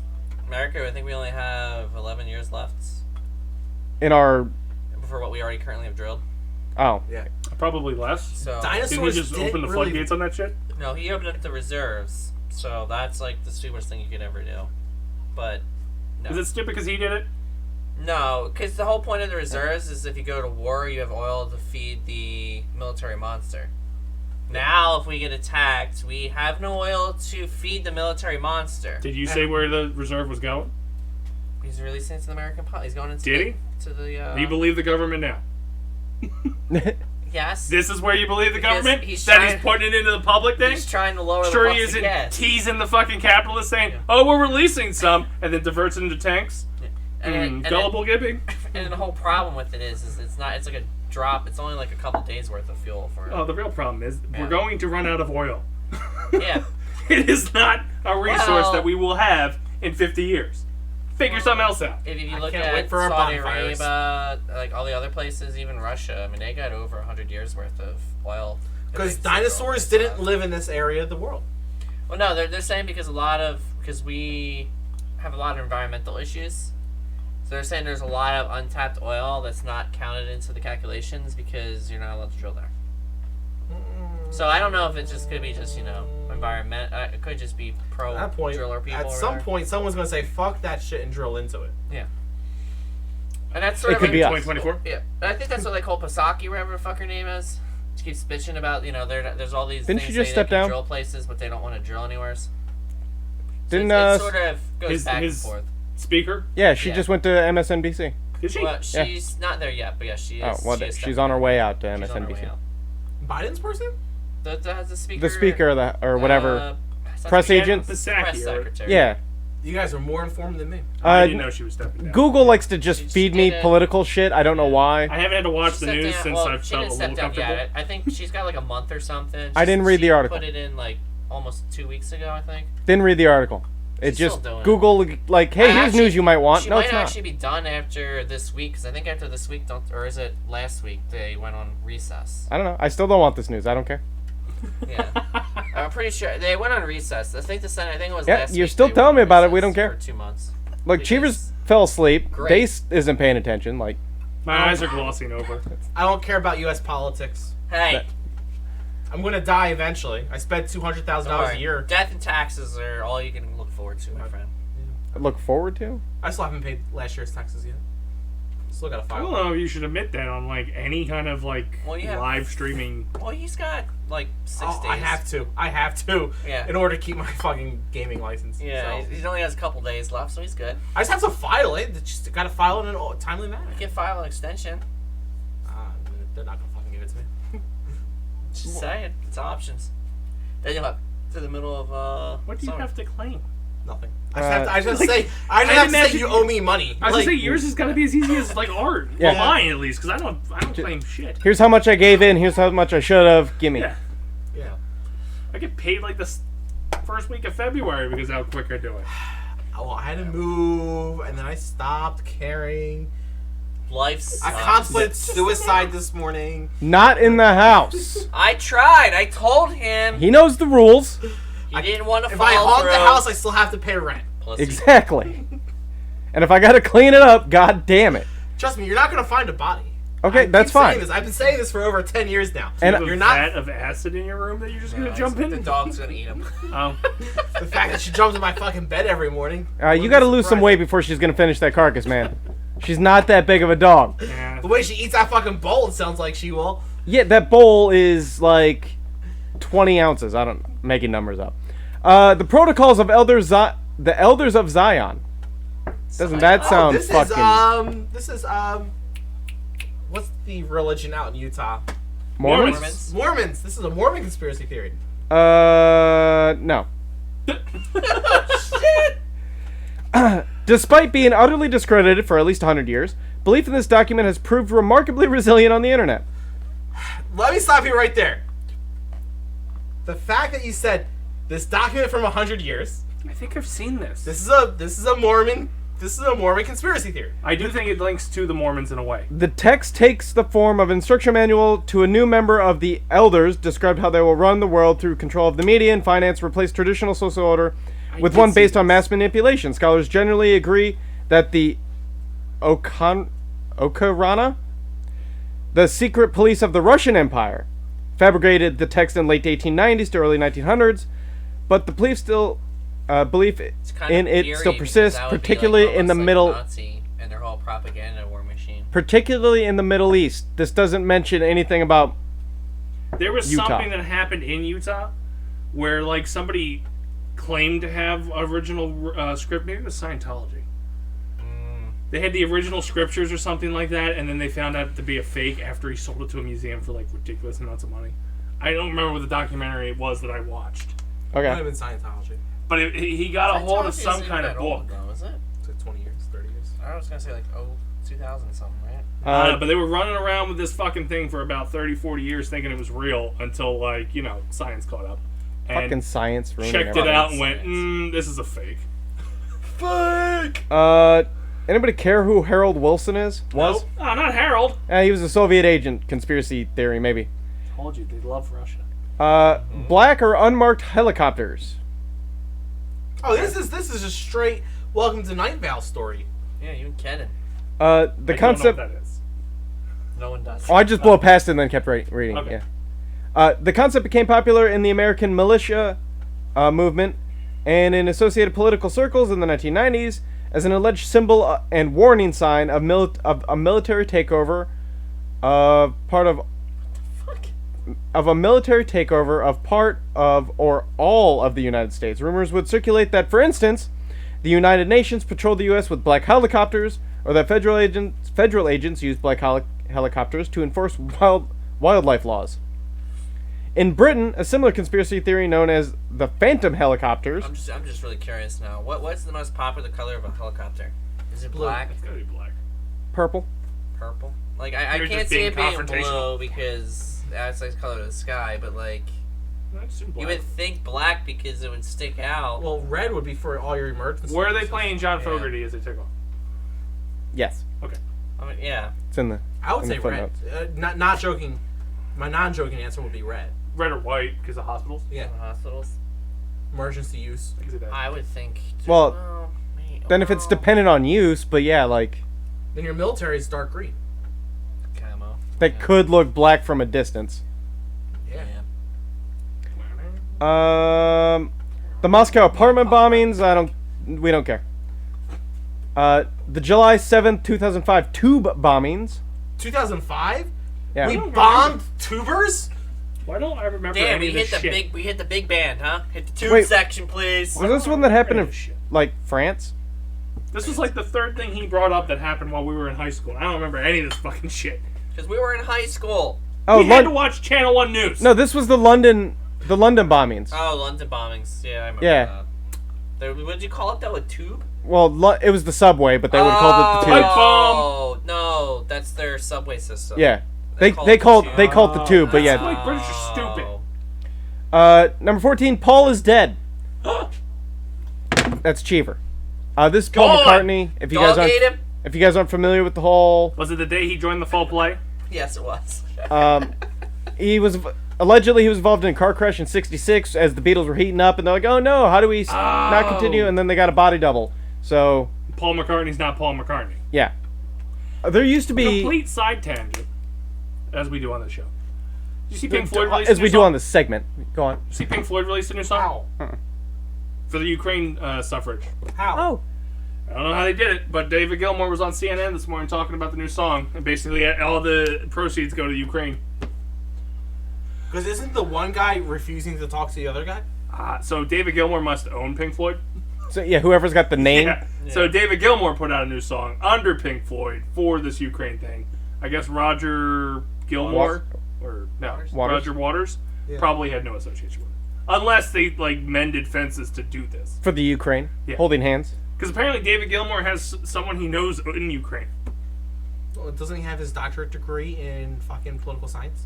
America, I think we only have 11 years left In our... for what we already currently have drilled. Oh. Yeah. Probably less. So Dinosaurs Didn't he just didn't open the really... floodgates on that shit? no, he opened up the reserves. So that's like the stupidest thing you could ever do. But no. Is it stupid because he did it? No, because the whole point of the reserves is if you go to war, you have oil to feed the military monster. Now, if we get attacked, we have no oil to feed the military monster. Did you say where the reserve was going? He's releasing it to the American public. He's going into Did he? To the. Do you believe the government now? Yes. This is where you believe the Because government? he's That trying- he's putting it into the public thing? He's trying to lower Sure the he cost of isn't gas. teasing the fucking capitalists saying, oh, we're releasing some, and then diverts it into tanks? Gullible Gibby? And the whole problem with it is it's not. It's like a drop. It's only like a couple days worth of fuel for it. Oh, the real problem is Yeah. we're going to run out of oil. Yeah. It is not a resource Well- that we will have in 50 years. Figure something else out. If you I look can't at wait for our Saudi bonfires. Arabia, like all the other places, even Russia, I mean, they got over 100 years worth of oil. Because They dinosaurs still didn't have. live in this area of the world. Well, no, they're saying because we have a lot of environmental issues. So they're saying there's a lot of untapped oil that's not counted into the calculations because you're not allowed to drill there. So I don't know if it just could be just environment. It could just be pro At that point, driller people. at or some whatever. point, someone's going to say, fuck that shit and drill into it. Yeah. And that's sort It of could like, be us. 2024? Yeah, and I think that's what they call Pasaki, whatever the fuck her name is. She keeps bitching about there's all these Didn't things she just saying step they can down? drill places, but they don't want to drill anywhere. So Didn't it sort of goes his- back and his- forth. Speaker? Yeah, she Yeah. just went to MSNBC. Did she? Well, Yeah. she's not there yet, but yeah, she is. Oh, well, she is she's stepping on her down. way out to She's on her way MSNBC. out. Biden's person? That has the speaker. The speaker of the, or whatever. Press secretary- agent? Psaki, Press or- secretary. Yeah. You guys are more informed than me. I didn't know she was stepping down. Google likes to just She feed me didn't- political shit. I don't know why. I haven't had to watch She the stepped news down- since well, I've she felt didn't a step little down comfortable. yet. I think she's got like a month or something. I didn't read the article. Put it in like almost 2 weeks ago, I think. Didn't read the article. It She's just still doing it. Google like, hey, here's Actually, news you might want. She No, might it's not. actually be done after this week, because I think after this week, or is it last week, they went on recess. I don't know. I still don't want this news. I don't care. Yeah. I'm pretty sure they went on recess. I think the Senate, I think it was Yeah, last you're week still they telling went me on about it. We recess don't care. For 2 months. Look, Because- Cheevers fell asleep. Great. Dace isn't paying attention. Like, My eyes are glossing over. I don't care about U.S. politics. Hey, I'm going to die eventually. I spent $200,000 don't a worry. year. Death and taxes are all you can look forward to, my friend. look forward to. I still haven't paid last year's taxes yet. Still got to I file. don't know if you should admit that on like any kind of like Well, you have- live streaming. Well, he's got like 6 Oh, days. I have to. Yeah. In order to keep my fucking gaming license. Yeah, So. he only has a couple days left, so he's good. I just have to file it. Just got to file it in a timely manner. You can file an extension. They're not gonna fucking give it to me. Just saying, it's options. Then you'll have to the middle of What do you summer. have to claim? Nothing. I just like, have to say imagine- you owe me money. I was Like, gonna say yours is gotta be as easy as like art. Yeah. Well, mine at least, because I don't claim shit. Here's how much I gave in. Here's how much I should have. Gimme. Yeah, yeah. I get paid like this first week of February because of how quick I do it. Oh, I had to move, and then I stopped caring. Life I sucks. contemplated suicide this morning. Not in the house. I tried. I told him. He knows the rules. He didn't want to If I follow haunt through. the house, I still have to pay rent. Pussy. Exactly. And if I gotta clean it up, god damn it. Trust me, you're not gonna find a body. Okay, I that's keep saying fine. this. I've been saying this for over 10 years now. And You have you're a not. vat of acid in your room that you're just gonna No, jump The in. dog's gonna eat him. Oh, The fact that she jumps in my fucking bed every morning. You wouldn't gotta be lose some surprised. weight before she's gonna finish that carcass, man. She's not that big of a dog. yeah. The way she eats that fucking bowl, it sounds like she will. Yeah, that bowl is like 20 ounces. I don't making numbers up. The protocols of the elders of Zion. Doesn't that sound this fucking is what's the religion out in Utah? Mormons? Mormons. This is a Mormon conspiracy theory. No. Despite being utterly discredited for at least 100 years, belief in this document has proved remarkably resilient on the internet. Let me stop you right there. The fact that you said this document from 100 years. I think I've seen this. This is a Mormon conspiracy theory. I do think it links to the Mormons in a way. The text takes the form of instruction manual to a new member of the elders, described how they will run the world through control of the media and finance, replace traditional social order with one based on mass manipulation. Scholars generally agree that the Okhrana, the secret police of the Russian Empire, fabricated the text in late 1890s to early 1900s, but the belief in it still persists, particularly in the Middle. Nazi and their whole propaganda war machine. Particularly in the Middle East. This doesn't mention anything about There was Utah. something that happened in Utah where, like, somebody claimed to have original script. Maybe it was Scientology. They had the original scriptures or something like that, and then they found out to be a fake after he sold it to a museum for, like, ridiculous amounts of money. I don't remember what the documentary it was that I watched. Might Okay. have been Scientology. But he got a hold of Scientology some isn't kind of that old, book. though, is it? It's like 20 years, 30 years. I was gonna say like 2000 something, right? But they were running around with this fucking thing for about 30, 40 years thinking it was real until, like, you know, science caught up. And Fucking science ruining checked it everything. out and went, this is a fake. Fake. Anybody care who Harold Wilson is? Was? Nope. Oh, not Harold. He was a Soviet agent. Conspiracy theory, maybe. Told you, they love Russia. Black or unmarked helicopters. Oh, this is just straight Welcome to Night Vale story. Yeah, you and Kenan. The I concept. don't know what that is. No one does. Oh, I just blow past it and then kept reading. Okay. Yeah. The concept became popular in the American militia movement and in associated political circles in the 1990s as an alleged symbol and warning sign of a military takeover of part of a military takeover of part of or all of the United States. Rumors would circulate that, for instance, the United Nations patrolled the U.S. with black helicopters, or that federal agents used black helicopters to enforce wildlife laws. In Britain, a similar conspiracy theory known as the Phantom helicopters. I'm just really curious now. What's the most popular color of a helicopter? Is it Blue. black? It's gotta be black. Purple. Purple? Like I You're can't just see being it being confrontational. blue because that's like the color of the sky, but like That's you black. would think black because it would stick out. Well, red would be for all your emergencies. Where are they playing John Yeah. Fogerty as they take off? Yes, Okay. I mean, yeah. it's in the. I would in say the red. footnotes. Not joking. My non-joking answer would be red. Red or white because of hospitals? Yeah, Hospitals. emergency use. I can see that. I would think. Well, Then if it's dependent on use, but yeah, like Then your military is dark green. camo. that could look black from a distance. Yeah. The Moscow apartment bombings. We don't care. The July 7th, 2005 tube bombings. 2005. Yeah. We bombed tubers. Why don't I remember Damn, any we of this hit the shit? we hit the big band, huh? Hit the tube Wait. section, please. Was this one that happened Any in of this shit? like France? This was like the third thing he brought up that happened while we were in high school. I don't remember any of this fucking shit. Because we were in high school. Oh, We had to watch Channel 1 News. No, this was the London bombings. Oh, London bombings. Yeah, I remember Yeah. that. What did you call it though? A tube? Well, it was the subway, but they would have called it the Pipe tube. bomb. Oh no, that's their subway system. Yeah, They they called called it the they tube. called the tube, but That's yeah. like British are stupid. Number 14, Paul is dead. That's Cheever. This is Paul Dog. McCartney. If you Dog ate him? if you guys aren't familiar with the whole, Was it the day he joined the full play? Yes, it was. he was allegedly he was involved in a car crash in '66 as the Beatles were heating up, and they're like, "Oh no, how do we not continue?" And then they got a body double. So Paul McCartney's not Paul McCartney. yeah, there used to be Complete side tangent, as we do on the show. Did you see Pink Floyd release as a we new do song? on this segment. Go on. See Pink Floyd released a new song for the Ukraine suffrage. How? Oh, I don't know how they did it, but David Gilmour was on CNN this morning talking about the new song, and basically all the proceeds go to Ukraine. Because isn't the one guy refusing to talk to the other guy? So David Gilmour must own Pink Floyd. so yeah, whoever's got the name. Yeah. So David Gilmour put out a new song under Pink Floyd for this Ukraine thing. I guess Roger Gilmour or no Waters. Roger Waters Yeah. probably had no association with it, unless they like mended fences to do this. For the Ukraine, Yeah. holding hands. Because apparently David Gilmour has someone he knows in Ukraine. Well, doesn't he have his doctorate degree in fucking political science?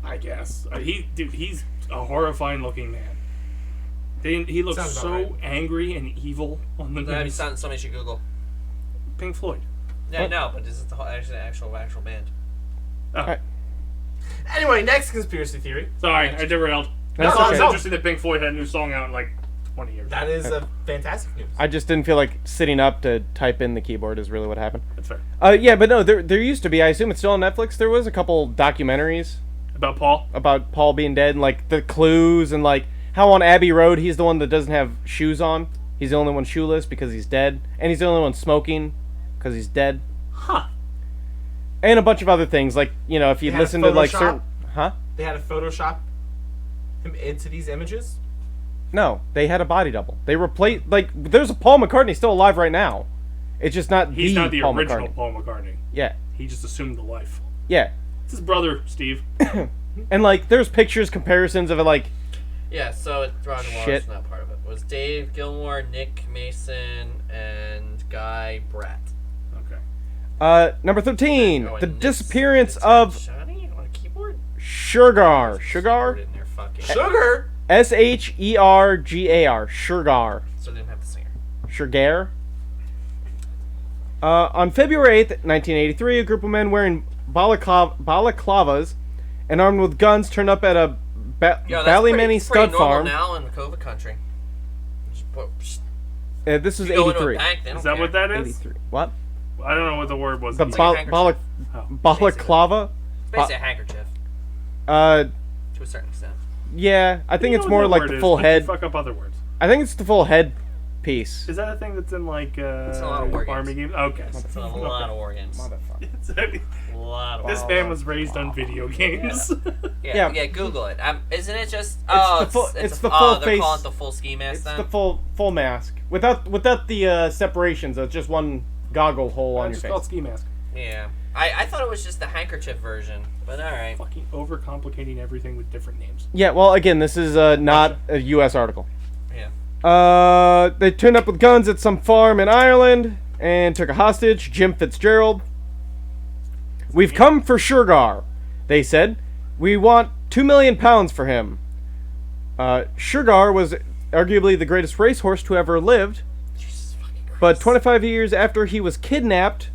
I guess he's a horrifying looking man. He looks Sounds about so right. angry and evil on the That'd be news. something somebody should Google. Pink Floyd. Yeah, no, but this is the actual band. Oh, Alright. Anyway, next conspiracy theory. sorry, I derailed. That's I thought it was okay. interesting that Pink Floyd had a new song out in like 20 years. That is a fantastic news. I just didn't feel like sitting up to type in the keyboard is really what happened. That's fair. Yeah, but no, there used to be. I assume it's still on Netflix. There was a couple documentaries About Paul? about Paul being dead and like the clues and like how on Abbey Road he's the one that doesn't have shoes on. He's the only one shoeless because he's dead, and he's the only one smoking because he's dead. Huh. And a bunch of other things like if you They had listen to like Photoshop? certain They had to Photoshop him into these images. No, they had a body double. They replaced there's a Paul McCartney still alive right now. It's just not He's not the Paul original McCartney. Paul McCartney. Yeah, He just assumed the life. yeah, It's his brother, Steve. and like there's pictures comparisons of it like Yeah, so Roger Shit. Waters not part of it. It was Dave Gilmore, Nick Mason, and Guy Bratt. Okay. number 13, Oh, and the Nick's- disappearance Nick's of Shani on a keyboard. Sugar. Put Sugar? it in there, fucking. Sugar. Shergar. Sugar. So they didn't have the singer. Sugar. On February 8th, 1983, a group of men wearing balaclavas and armed with guns turned up at a Ballymany stud farm. Now in COVID country. Just put, This is you go into a 83. bank, they don't Is that care. what that is? 83. What? I don't know what the word was. The It's like a handkerchief. balaclava? It's basically a handkerchief Uh, to a certain extent. yeah, I think You it's know more what like word the is, full but you head. Fuck up other words. I think it's the full head piece. Is that a thing that's in like a lot of war army games. games? Okay. It's a lot of war games. Motherfucker. A lot of This war man was raised on video games. Yeah, Yeah. Google it. Isn't it just? It's the full they're face. calling it the full ski mask It's then? the full mask without the separations. It's just one goggle hole on your Just face. called ski mask. Yeah. I thought it was just the handkerchief version, but alright. Fucking overcomplicating everything with different names. Yeah, well, again, this is not a U.S. article. Yeah. They turned up with guns at some farm in Ireland and took a hostage, Jim Fitzgerald. We've come for Sugar, they said. We want £2 million for him. Sugar was arguably the greatest racehorse to ever lived, Jesus fucking Christ. but 25 years after he was kidnapped,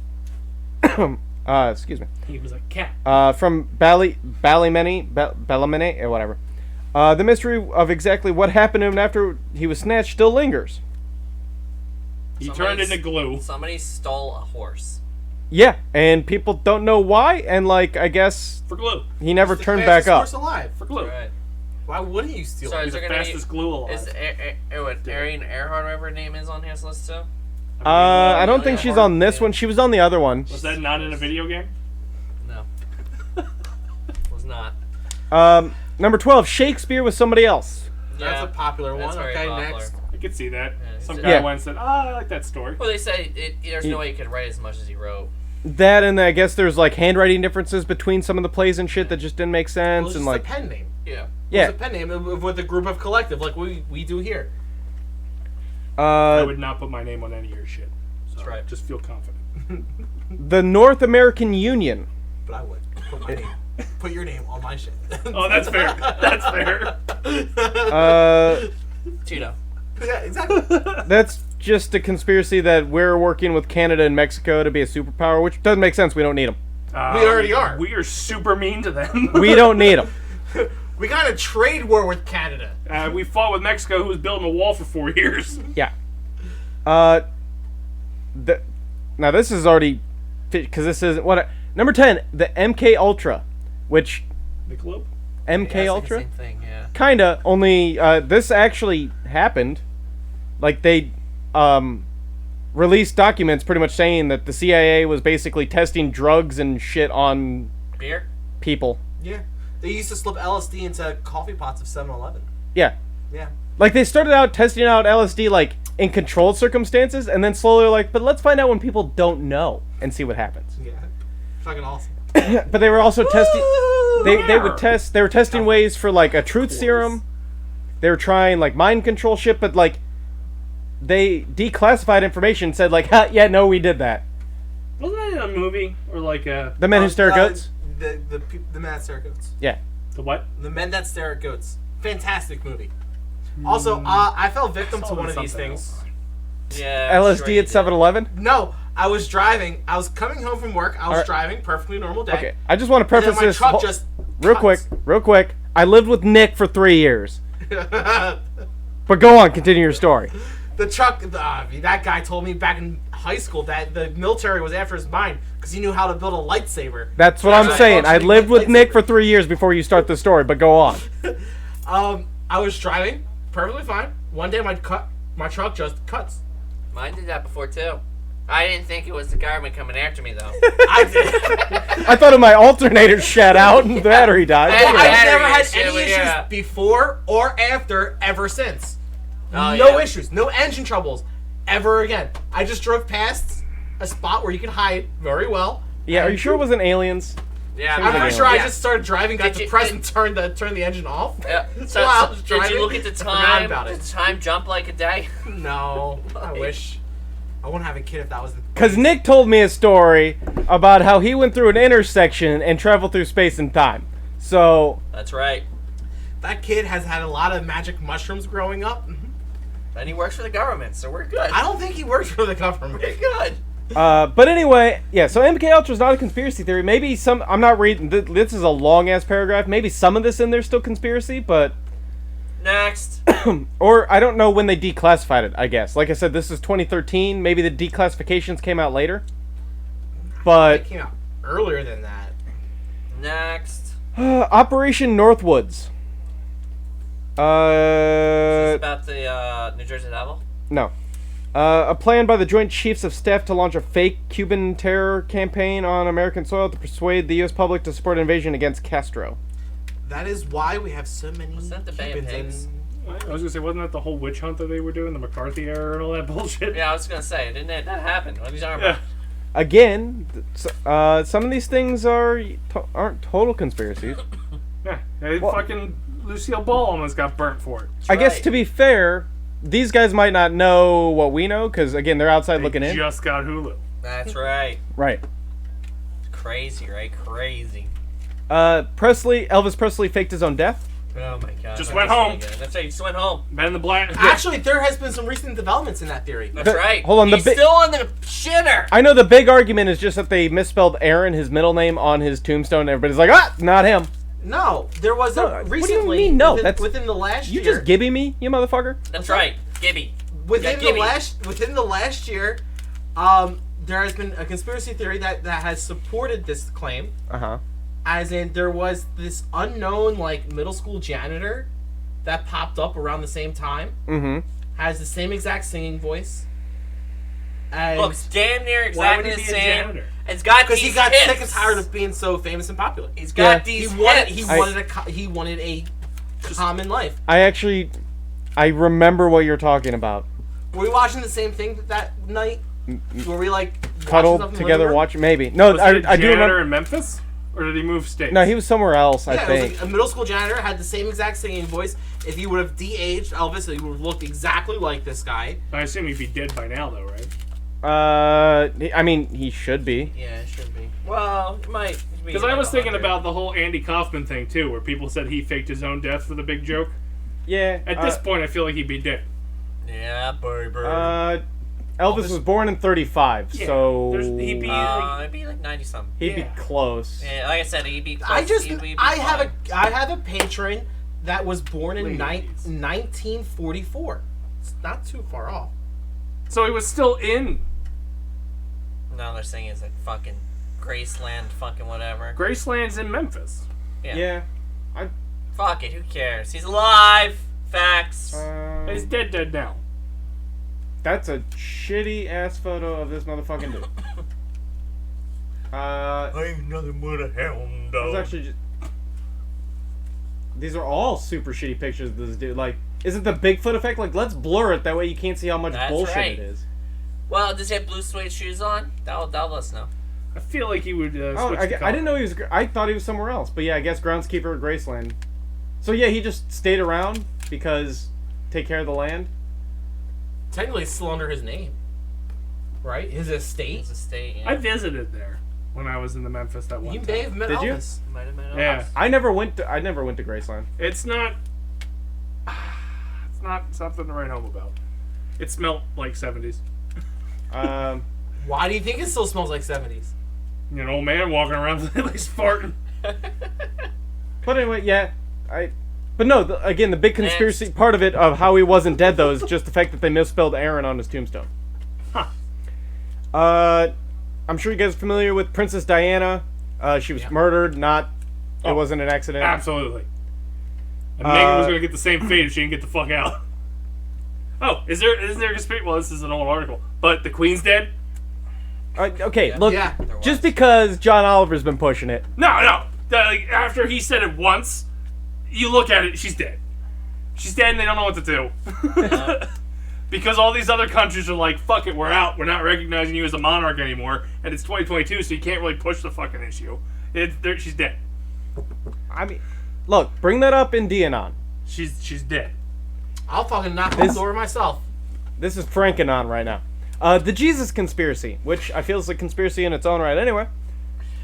excuse me, He was a cat. from Ballymany, whatever. The mystery of exactly what happened to him after he was snatched still lingers. He turned into glue. Somebody stole a horse. Yeah, and people don't know why, and I guess For glue. he never It's the turned back fastest up. horse alive. For glue. Right. Why wouldn't you steal So it? is He's there the gonna fastest glue alive. Is what Arian Earhart, whatever her name is, on his list too? I don't think Yeah. she's on this one. She was on the other one. Was that not in a video game? No. Was not. Number 12, Shakespeare was somebody else. That's a popular That's one. very Okay, popular. next. I could see that. Yeah, Some it's- guy Yeah. went and said, I like that story. Well, they say there's no way he could write as much as he wrote. That, and I guess there's handwriting differences between some of the plays and shit that just didn't make Well, sense. it's And just a pen name. Yeah. yeah, It's a pen name with a group of collective, like we do here. I would not put my name on any of your shit. So That's right. Just feel confident. the North American Union. But I would put my name, put your name on my shit. Oh, that's fair. That's fair. Tito. Yeah, exactly. That's just a conspiracy that we're working with Canada and Mexico to be a superpower, which doesn't make sense. We don't need them. We already are. We are super mean to them. We don't need them. We got a trade war with Canada. We fought with Mexico, who was building a wall for 4 years. Yeah. Now this is already, because this is number 10, the MK Ultra, which Michelob? MK Yeah, it's Ultra, Like the same thing, yeah. kinda. Only this actually happened. They released documents pretty much saying that the CIA was basically testing drugs and shit on Beer? people. Yeah. They used to slip LSD into coffee pots of 7-Eleven. Yeah. Yeah. They started out testing out LSD in controlled circumstances, and then slowly but let's find out when people don't know and see what happens. Yeah. Fucking awesome. But they were also testing. They would test. They were testing ways for a truth serum. They were trying mind control shit, but they declassified information. And said ha, yeah, no, we did that. Wasn't that in a movie? Or a... The Men Who Stare at Goats. The Men That Stare at Goats. Yeah. The what? The Men That Stare at Goats. Fantastic movie. Also, I fell victim to one of these things. Yeah. LSD at 7-Eleven. No, I was driving. I was coming home from work. I was Alright. driving, perfectly normal day. Okay, I just want to And preface then my this truck whole- just real cuts. quick. I lived with Nick for 3 years. But go on, continue your story. The truck, that guy told me back in high school that the military was after his mind because he knew how to build a lightsaber. That's what I'm saying. I lived with Nick for 3 years before you start the story, but go on. I was driving perfectly fine. One day my truck just cuts. Mine did that before too. I didn't think it was the government coming after me though. I did. I thought my alternator shat out and the battery died. I've never had Battery any issue, issues yeah. before or after ever since. Oh, No yeah. issues, no engine troubles ever again. I just drove past a spot where you can hide very well. Yeah, are you sure it wasn't aliens? Yeah, I'm pretty sure I yeah. just started driving, got Did to you- press and turn the engine off. Yeah. So, While I was did driving, you look at the forgot time? about Did it. the time jump like a day? No, I wish. I wouldn't have a kid if that was the. Because Nick told me a story about how he went through an intersection and traveled through space and time. So, That's right. That kid has had a lot of magic mushrooms growing up. And he works for the government, so we're good. I don't think he works for the government. We're good. but anyway, yeah, so MK Ultra is not a conspiracy theory. Maybe some, I'm not reading, this is a long-ass paragraph. Maybe some of this in there's still conspiracy, but, Next. or I don't know when they declassified it, I guess. Like I said, this is 2013. Maybe the declassifications came out later. But, It came out earlier than that. Next. Operation Northwoods. Is this about the New Jersey Devil? No. A plan by the Joint Chiefs of Staff to launch a fake Cuban terror campaign on American soil to persuade the U.S. public to support an invasion against Castro. That is why we have so many Was that the Bay of Cubans Pigs? in. I was gonna say, wasn't that the whole witch hunt that they were doing, the McCarthy era and all that bullshit? Yeah, I was gonna say, didn't that happen? What are you talking Yeah. about? Again, some of these things aren't total conspiracies. Yeah. Well- Fucking Lucille Ball almost got burnt for it. I guess right. to be fair, these guys might not know what we know because again they're outside looking They in. just got Hulu. That's right. Right. Crazy, right? Crazy. Elvis Presley faked his own death. Oh my god. Just that went was home. really good. That's right, he just went home. Men in the Black. Actually, there has been some recent developments in that theory. That's right. hold on, the He's bi- still on the shitter. I know the big argument is just that they misspelled Aaron, his middle name, on his tombstone. And everybody's like, not him. No, there was No, a what do you recently. mean, no? Within, That's- within the last You year. just gibby me, you motherfucker. That's right. Gibby. within Yeah, the last year, there has been a conspiracy theory that has supported this claim. Uh-huh. As in, there was this unknown like middle school janitor that popped up around the same time. Mm-hmm. Has the same exact singing voice. And Looks damn near Why would exactly he the be a same. janitor? It's got because these he got hips. sick and tired of being so famous and popular. He's got Yeah. these He wanted hips. he wanted a common life. I remember what you're talking about. Were we watching the same thing that night? Were we like watching stuff Cuddled in the together, living room? watching, maybe. No, Was he a I do janitor remember. in Memphis? Or did he move states? No, he was somewhere else, I Yeah, it was think. like a middle school janitor had the same exact singing voice. If he would have de-aged Elvis, he would have looked exactly like this guy. I assume he'd be dead by now, though, right? I mean, he should be. Yeah, it should be. Well, it might. Because I was thinking about the whole Andy Kaufman thing, too, where people said he faked his own death for the big joke. Yeah. At this point, I feel like he'd be dead. Yeah, baby. Elvis was born in 35, Yeah, so he'd be like, It'd be like 90 something. he'd be yeah. close. Yeah, like I said, he'd be. Close. He'd be I fine. have a patron that was born in Late 80s. 1944. It's not too far off. so he was still in No, they're saying it's like fucking Graceland, fucking whatever. Graceland's in Memphis. Yeah. Yeah. Fuck it, who cares? He's alive. Facts. He's dead now. That's a shitty ass photo of this motherfucking dude. Ain't nothing but a hound It was actually just. These are all super shitty pictures of this dude. Like, is it the Bigfoot effect? Like, let's blur it that way you can't see how much That's bullshit right. it is. Well, does he have blue suede shoes on? That'll let us know. I feel like he would Oh, switch I the color. didn't know he was. I thought he was somewhere else. But yeah, I guess groundskeeper at Graceland. So yeah, he just stayed around because take care of the land. Technically, it's still under his name, right? His estate. He's a state. Yeah. I visited there when I was in the Memphis that one You time. may have met Did you? Elvis. Might have been Yeah. I never went to Graceland. It's not something to write home about. It smelled like 70s. Why do you think it still smells like 70s? You know, an old man walking around like he's farting. But anyway, yeah, But no, again, the big conspiracy part of it, of how he wasn't dead, though, is just the fact that they misspelled Aaron on his tombstone. Huh. I'm sure you guys are familiar with Princess Diana. She was murdered, it wasn't an accident. Absolutely. And Meghan was going to get the same fate if she didn't get the fuck out. Oh, isn't there a conspiracy? Well, this is an old article. But the Queen's dead? Okay, look, Yeah. just because John Oliver's been pushing it. No. After he said it once, you look at it, she's dead. She's dead and they don't know what to do. Because all these other countries are like, fuck it, we're out. We're not recognizing you as a monarch anymore. And it's 2022, so you can't really push the fucking issue. She's dead. I mean, look, bring that up in DNon. She's dead. I'll fucking knock on the door myself. This is Frankenon right now. The Jesus conspiracy, which I feel is a conspiracy in its own right anyway.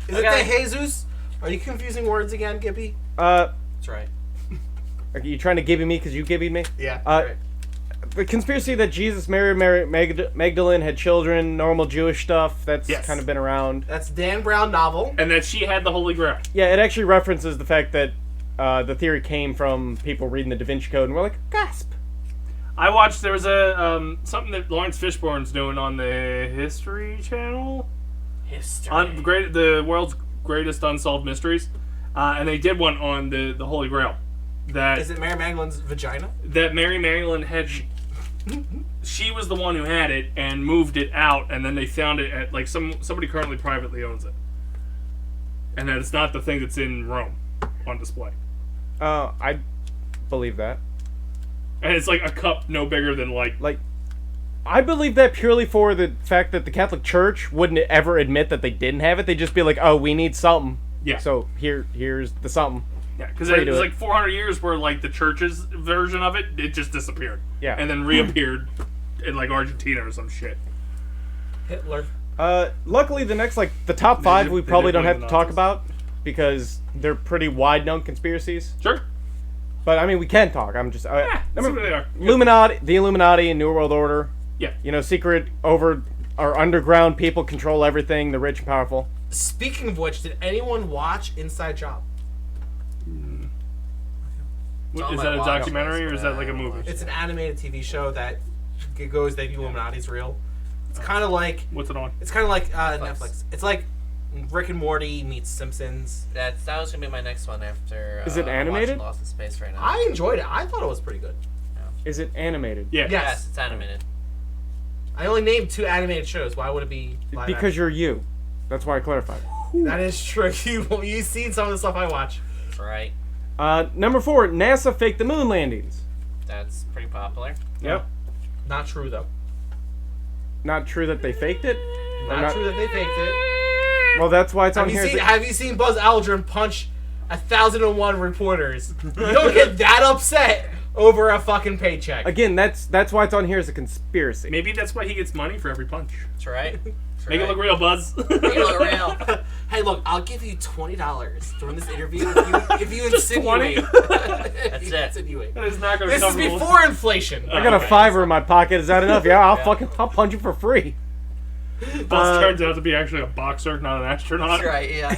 Is it the Jesus? Are you confusing words again, Gibby? That's right. Are you trying to gibby me because you gibbied me? Yeah. Right. The conspiracy that Jesus, Mary Magdalene had children, normal Jewish stuff, that's kind of been around. That's Dan Brown novel. And that she had the Holy Grail. Yeah, it actually references the fact that the theory came from people reading the Da Vinci Code, and we're like, gasp. I watched, there was a something that Lawrence Fishburne's doing on the History Channel. The world's greatest unsolved mysteries. And they did one on the Holy Grail. Is it Mary Magdalene's vagina? That Mary Magdalene had... She was the one who had it and moved it out, and then they found it at, like, somebody currently privately owns it. And that it's not the thing that's in Rome on display. I believe that. And it's like a cup no bigger than, like... I believe that purely for the fact that the Catholic Church wouldn't ever admit that they didn't have it. They'd just be like, oh, we need something. Yeah. So here's the something. Yeah, because it was like 400 years where, like, the church's version of it just disappeared. Yeah. And then reappeared in, like, Argentina or some shit. Hitler. Luckily, the next, the top 5 we probably don't have to talk Nazis. about because they're pretty wide-known conspiracies. Sure. But, I mean, we can talk. I'm just... See what they are. The Illuminati and New World Order. Yeah. You know, secret or underground people control everything, the rich and powerful. Speaking of which, did anyone watch Inside Job? Is that a documentary or is that like a movie? It's an animated TV show that goes that the Illuminati's real. It's kind of like... What's it on? It's kind of like Netflix. It's like Rick and Morty meets Simpsons. That was gonna be my next one after. Is it animated? watching Lost in Space right now. I enjoyed it. I thought it was pretty good. Is it animated? Yeah. Yes, it's animated. I only named 2 animated shows. Why would it be live Because action? you're you. That's why I clarified. That is true. You've seen some of the stuff I watch. That's right. Number 4, NASA faked the moon landings. That's pretty popular. Yep. Not true, though. Not true that they faked it? Not true that they faked it. Well, that's why it's on here. Have you seen Buzz Aldrin punch 1,001 reporters? You don't get that upset over a fucking paycheck. Again, that's why it's on here as a conspiracy. Maybe that's why he gets money for every punch. That's right. Make it look real, Buzz. Make it look real. Hey, look, I'll give you $20 during this interview if you insinuate. That's it. Insinuate. That is not going to This is before inflation. I got a $5 in my pocket. Is that enough? Yeah, I'll punch you for free. Buzz turns out to be actually a boxer, not an astronaut. That's right. Yeah.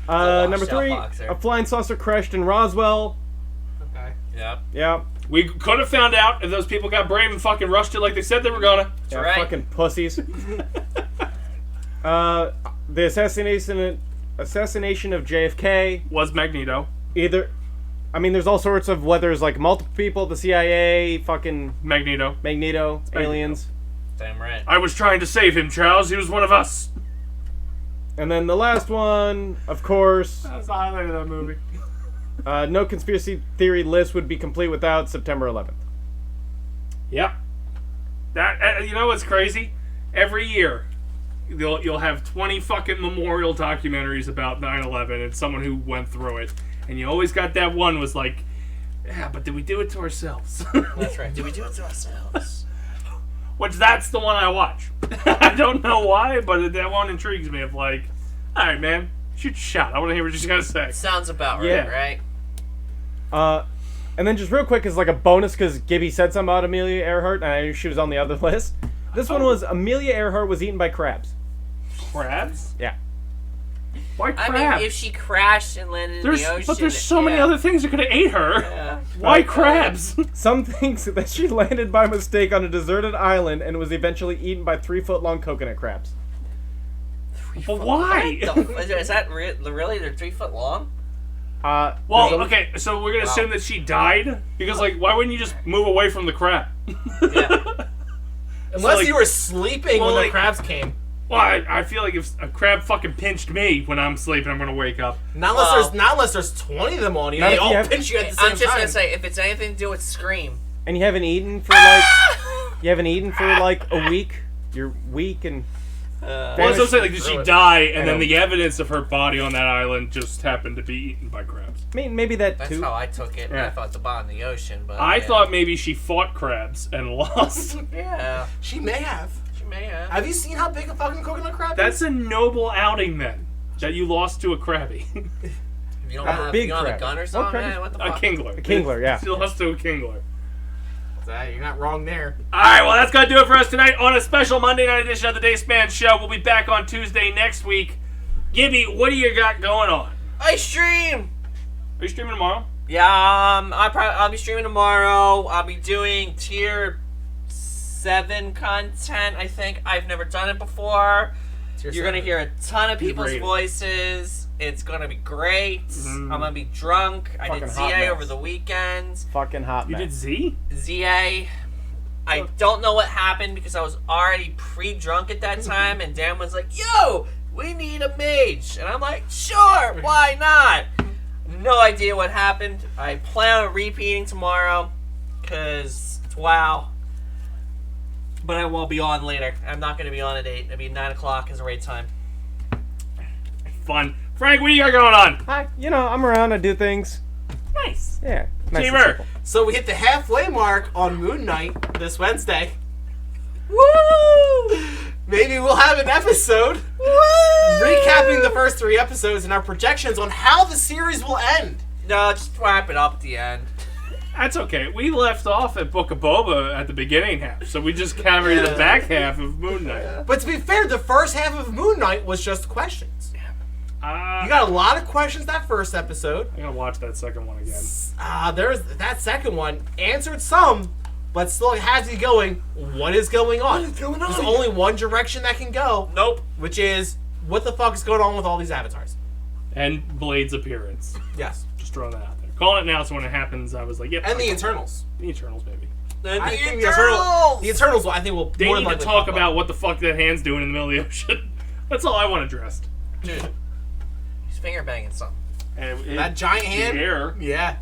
Number 3, boxer. a flying saucer crashed in Roswell. Okay. Yep. Yeah. We could have found out if those people got brave and fucking rushed it like they said they were gonna. Yeah, right. fucking pussies. The assassination of JFK. Was Magneto. There's all sorts of, whether it's like multiple people, the CIA, fucking Magneto. Magneto, aliens. Damn right. I was trying to save him, Charles. He was one of us. And then the last one, of course, That's the highlight of that movie. no conspiracy theory list would be complete without September 11th. Yep. That you know what's crazy? Every year, you'll have 20 fucking memorial documentaries about 9/11 and someone who went through it, and you always got that one was like, yeah, but did we do it to ourselves? That's right. Did we do it to ourselves? Which that's the one I watch. I don't know why, but that one intrigues me. Of like, all right, man, shoot your shot. I want to hear what you're gonna say. Sounds about right, Yeah. right? And then just real quick is like a bonus because Gibby said something about Amelia Earhart, and I knew she was on the other list. This one was Amelia Earhart was eaten by crabs. Crabs? Yeah. Why crabs? I mean, if she crashed and landed in the ocean... But there's so many other things that could have ate her. Yeah. Why crabs? Some think that she landed by mistake on a deserted island and was eventually eaten by 3-foot-long coconut crabs. But why? Is that really? They're 3 foot long? Well, okay, so we're gonna assume that she died because, like, why wouldn't you just move away from the crab? Yeah. Unless you were sleeping when the crabs came. Well, I feel like if a crab fucking pinched me when I'm sleeping, I'm gonna wake up. Not unless there's 20 of them on you. They all pinch you at the same time. I'm just gonna say, if it's anything to do with Scream. And you haven't eaten for like a week. You're weak and. Well, that's what I'm saying. Like, did she die, and then the evidence of her body on that island just happened to be eaten by crabs? I mean, maybe that's too. That's how I took it. Yeah. I thought the bottom of the ocean, but I thought maybe she fought crabs and lost. Yeah, she may have. Have you seen how big a fucking coconut crab is? That's a noble outing, then. That you lost to a crabby. You don't have a gun or something? Man, what the fuck? A kingler. A kingler, yeah. She lost to a kingler. You're not wrong there. Alright, well, that's going to do it for us tonight on a special Monday night edition of the Dace Man Show. We'll be back on Tuesday next week. Gibby, what do you got going on? I stream! Are you streaming tomorrow? Yeah, I'll be streaming tomorrow. I'll be doing tier 7 content, I think. I've never done it before. You're going to hear a ton of people's voices. It's going to be great. I'm going to be drunk. I did ZA over the weekend. Fucking hot You mess. did Z? ZA. I don't know what happened because I was already pre-drunk at that time, and Dan was like, yo, we need a mage. And I'm like, sure, why not? No idea what happened. I plan on repeating tomorrow because, wow. But I won't be on later. I'm not going to be on at 8. It'll be 9 o'clock is the right time. Fun. Frank, what do you got going on? Hi, I'm around. I do things. Nice. Yeah. Nice and Tamer. simple. So we hit the halfway mark on Moon Knight this Wednesday. Woo! Maybe we'll have an episode recapping the first 3 episodes and our projections on how the series will end. No, just wrap it up at the end. That's okay. We left off at Book of Boba at the beginning half, so we just carried the back half of Moon Knight. But to be fair, the first half of Moon Knight was just questions. You got a lot of questions that first episode. I'm gonna watch that second one again. There's that second one answered some, but still has you going. What is going on? What is going on? There's only one direction that can go. Nope. Which is what the fuck is going on with all these avatars? And Blade's appearance. Yes. Just throwing that out there. Calling it now, so when it happens, I was like, yep. And the Eternals. The Eternals, baby. I think the Eternals. I think will. They more need than to likely talk pop about up. what the fuck that hand's doing in the middle of the ocean. That's all I want addressed. Dude. He's finger banging something. And That giant hand. The air. Yeah.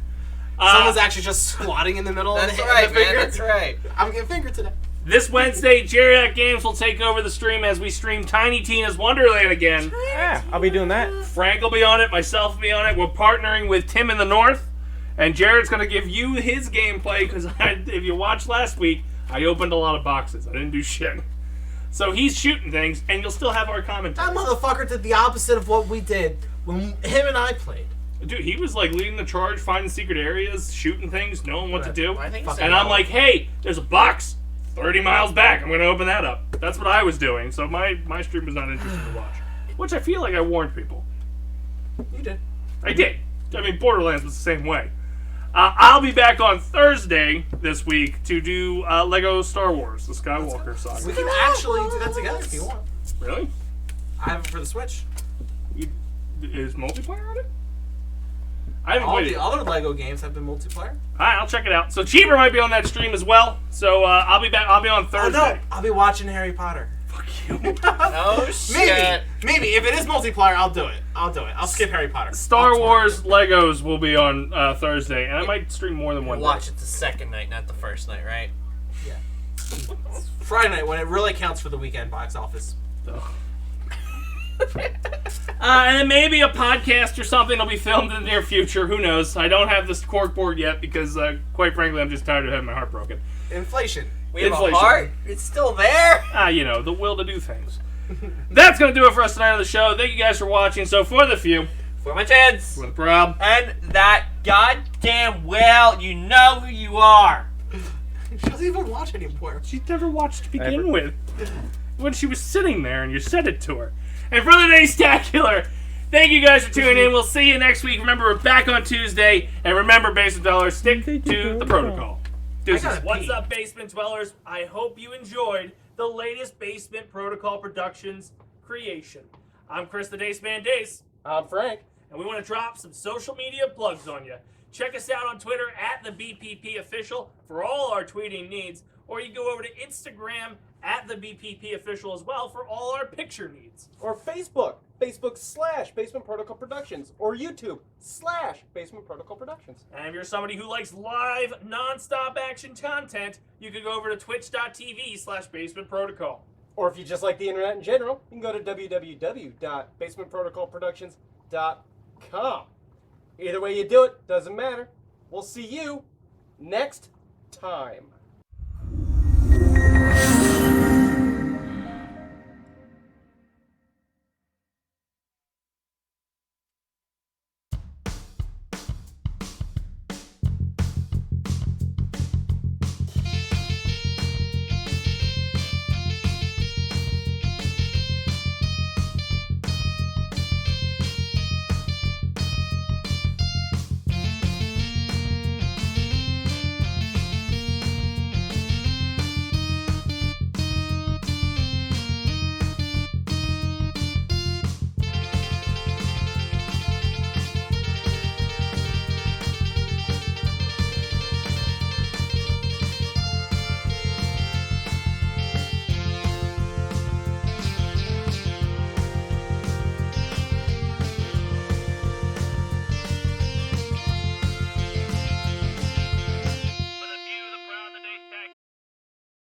Someone's actually just squatting in the middle of That's the right, finger. man. That's right. I'm getting fingered today. This Wednesday, Jerry Games will take over the stream as we stream Tiny Tina's Wonderland again. Yeah, I'll be doing that. Frank will be on it, myself will be on it. We're partnering with Tim in the North, and Jared's going to give you his gameplay, because if you watched last week, I opened a lot of boxes. I didn't do shit. So he's shooting things, and you'll still have our commentary. That motherfucker did the opposite of what we did when him and I played. Dude, he was like leading the charge, finding secret areas, shooting things, knowing what to do. I think And I'm like, hey, there's a box 30 miles back. I'm going to open that up. That's what I was doing. So my stream was not interesting to watch. Which I feel like I warned people. You did. I did. I mean, Borderlands was the same way. I'll be back on Thursday this week to do Lego Star Wars, the Skywalker saga. We can actually do that together if you want. Really? I have it for the Switch. Is multiplayer on it? I haven't All played the it. other Lego games have been multiplayer. Alright, I'll check it out. So Cheever might be on that stream as well. So I'll be back. I'll be on Thursday. Oh no, I'll be watching Harry Potter. Fuck you. Oh, shit. Maybe if it is multiplayer, I'll do it. I'll skip Harry Potter. Star Wars Legos will be on Thursday, and I might stream more than one. Watch it the second night, not the first night, right? Yeah. Friday night when it really counts for the weekend box office. And then maybe a podcast or something will be filmed in the near future. Who knows? I don't have this cork board yet because, quite frankly, I'm just tired of having my heart broken. Inflation. We have Inflation. a heart? It's still there? The will to do things. That's going to do it for us tonight on the show. Thank you guys for watching. So for the few, For my chance. with Rob, And that goddamn well, you know who you are. She doesn't even watch anymore. she never watched to begin Ever. with. When she was sitting there and you said it to her. And for the Daystacular, Thank you guys for tuning in. We'll see you next week. Remember, we're back on Tuesday. And remember, Basement Dwellers, stick to the protocol. Deuces. What's up, Basement Dwellers? I hope you enjoyed the latest Basement Protocol Productions creation. I'm Chris the Dace Man Dace. I'm Frank. And we want to drop some social media plugs on you. Check us out on Twitter at the BPP Official for all our tweeting needs. Or you go over to Instagram at the BPP Official as well for all our picture needs. Or Facebook/Basement Protocol Productions. Or YouTube/Basement Protocol Productions. And if you're somebody who likes live, non-stop action content, you can go over to twitch.tv/Basement Protocol. Or if you just like the internet in general, you can go to www.basementprotocolproductions.com. Either way you do it, doesn't matter. We'll see you next time.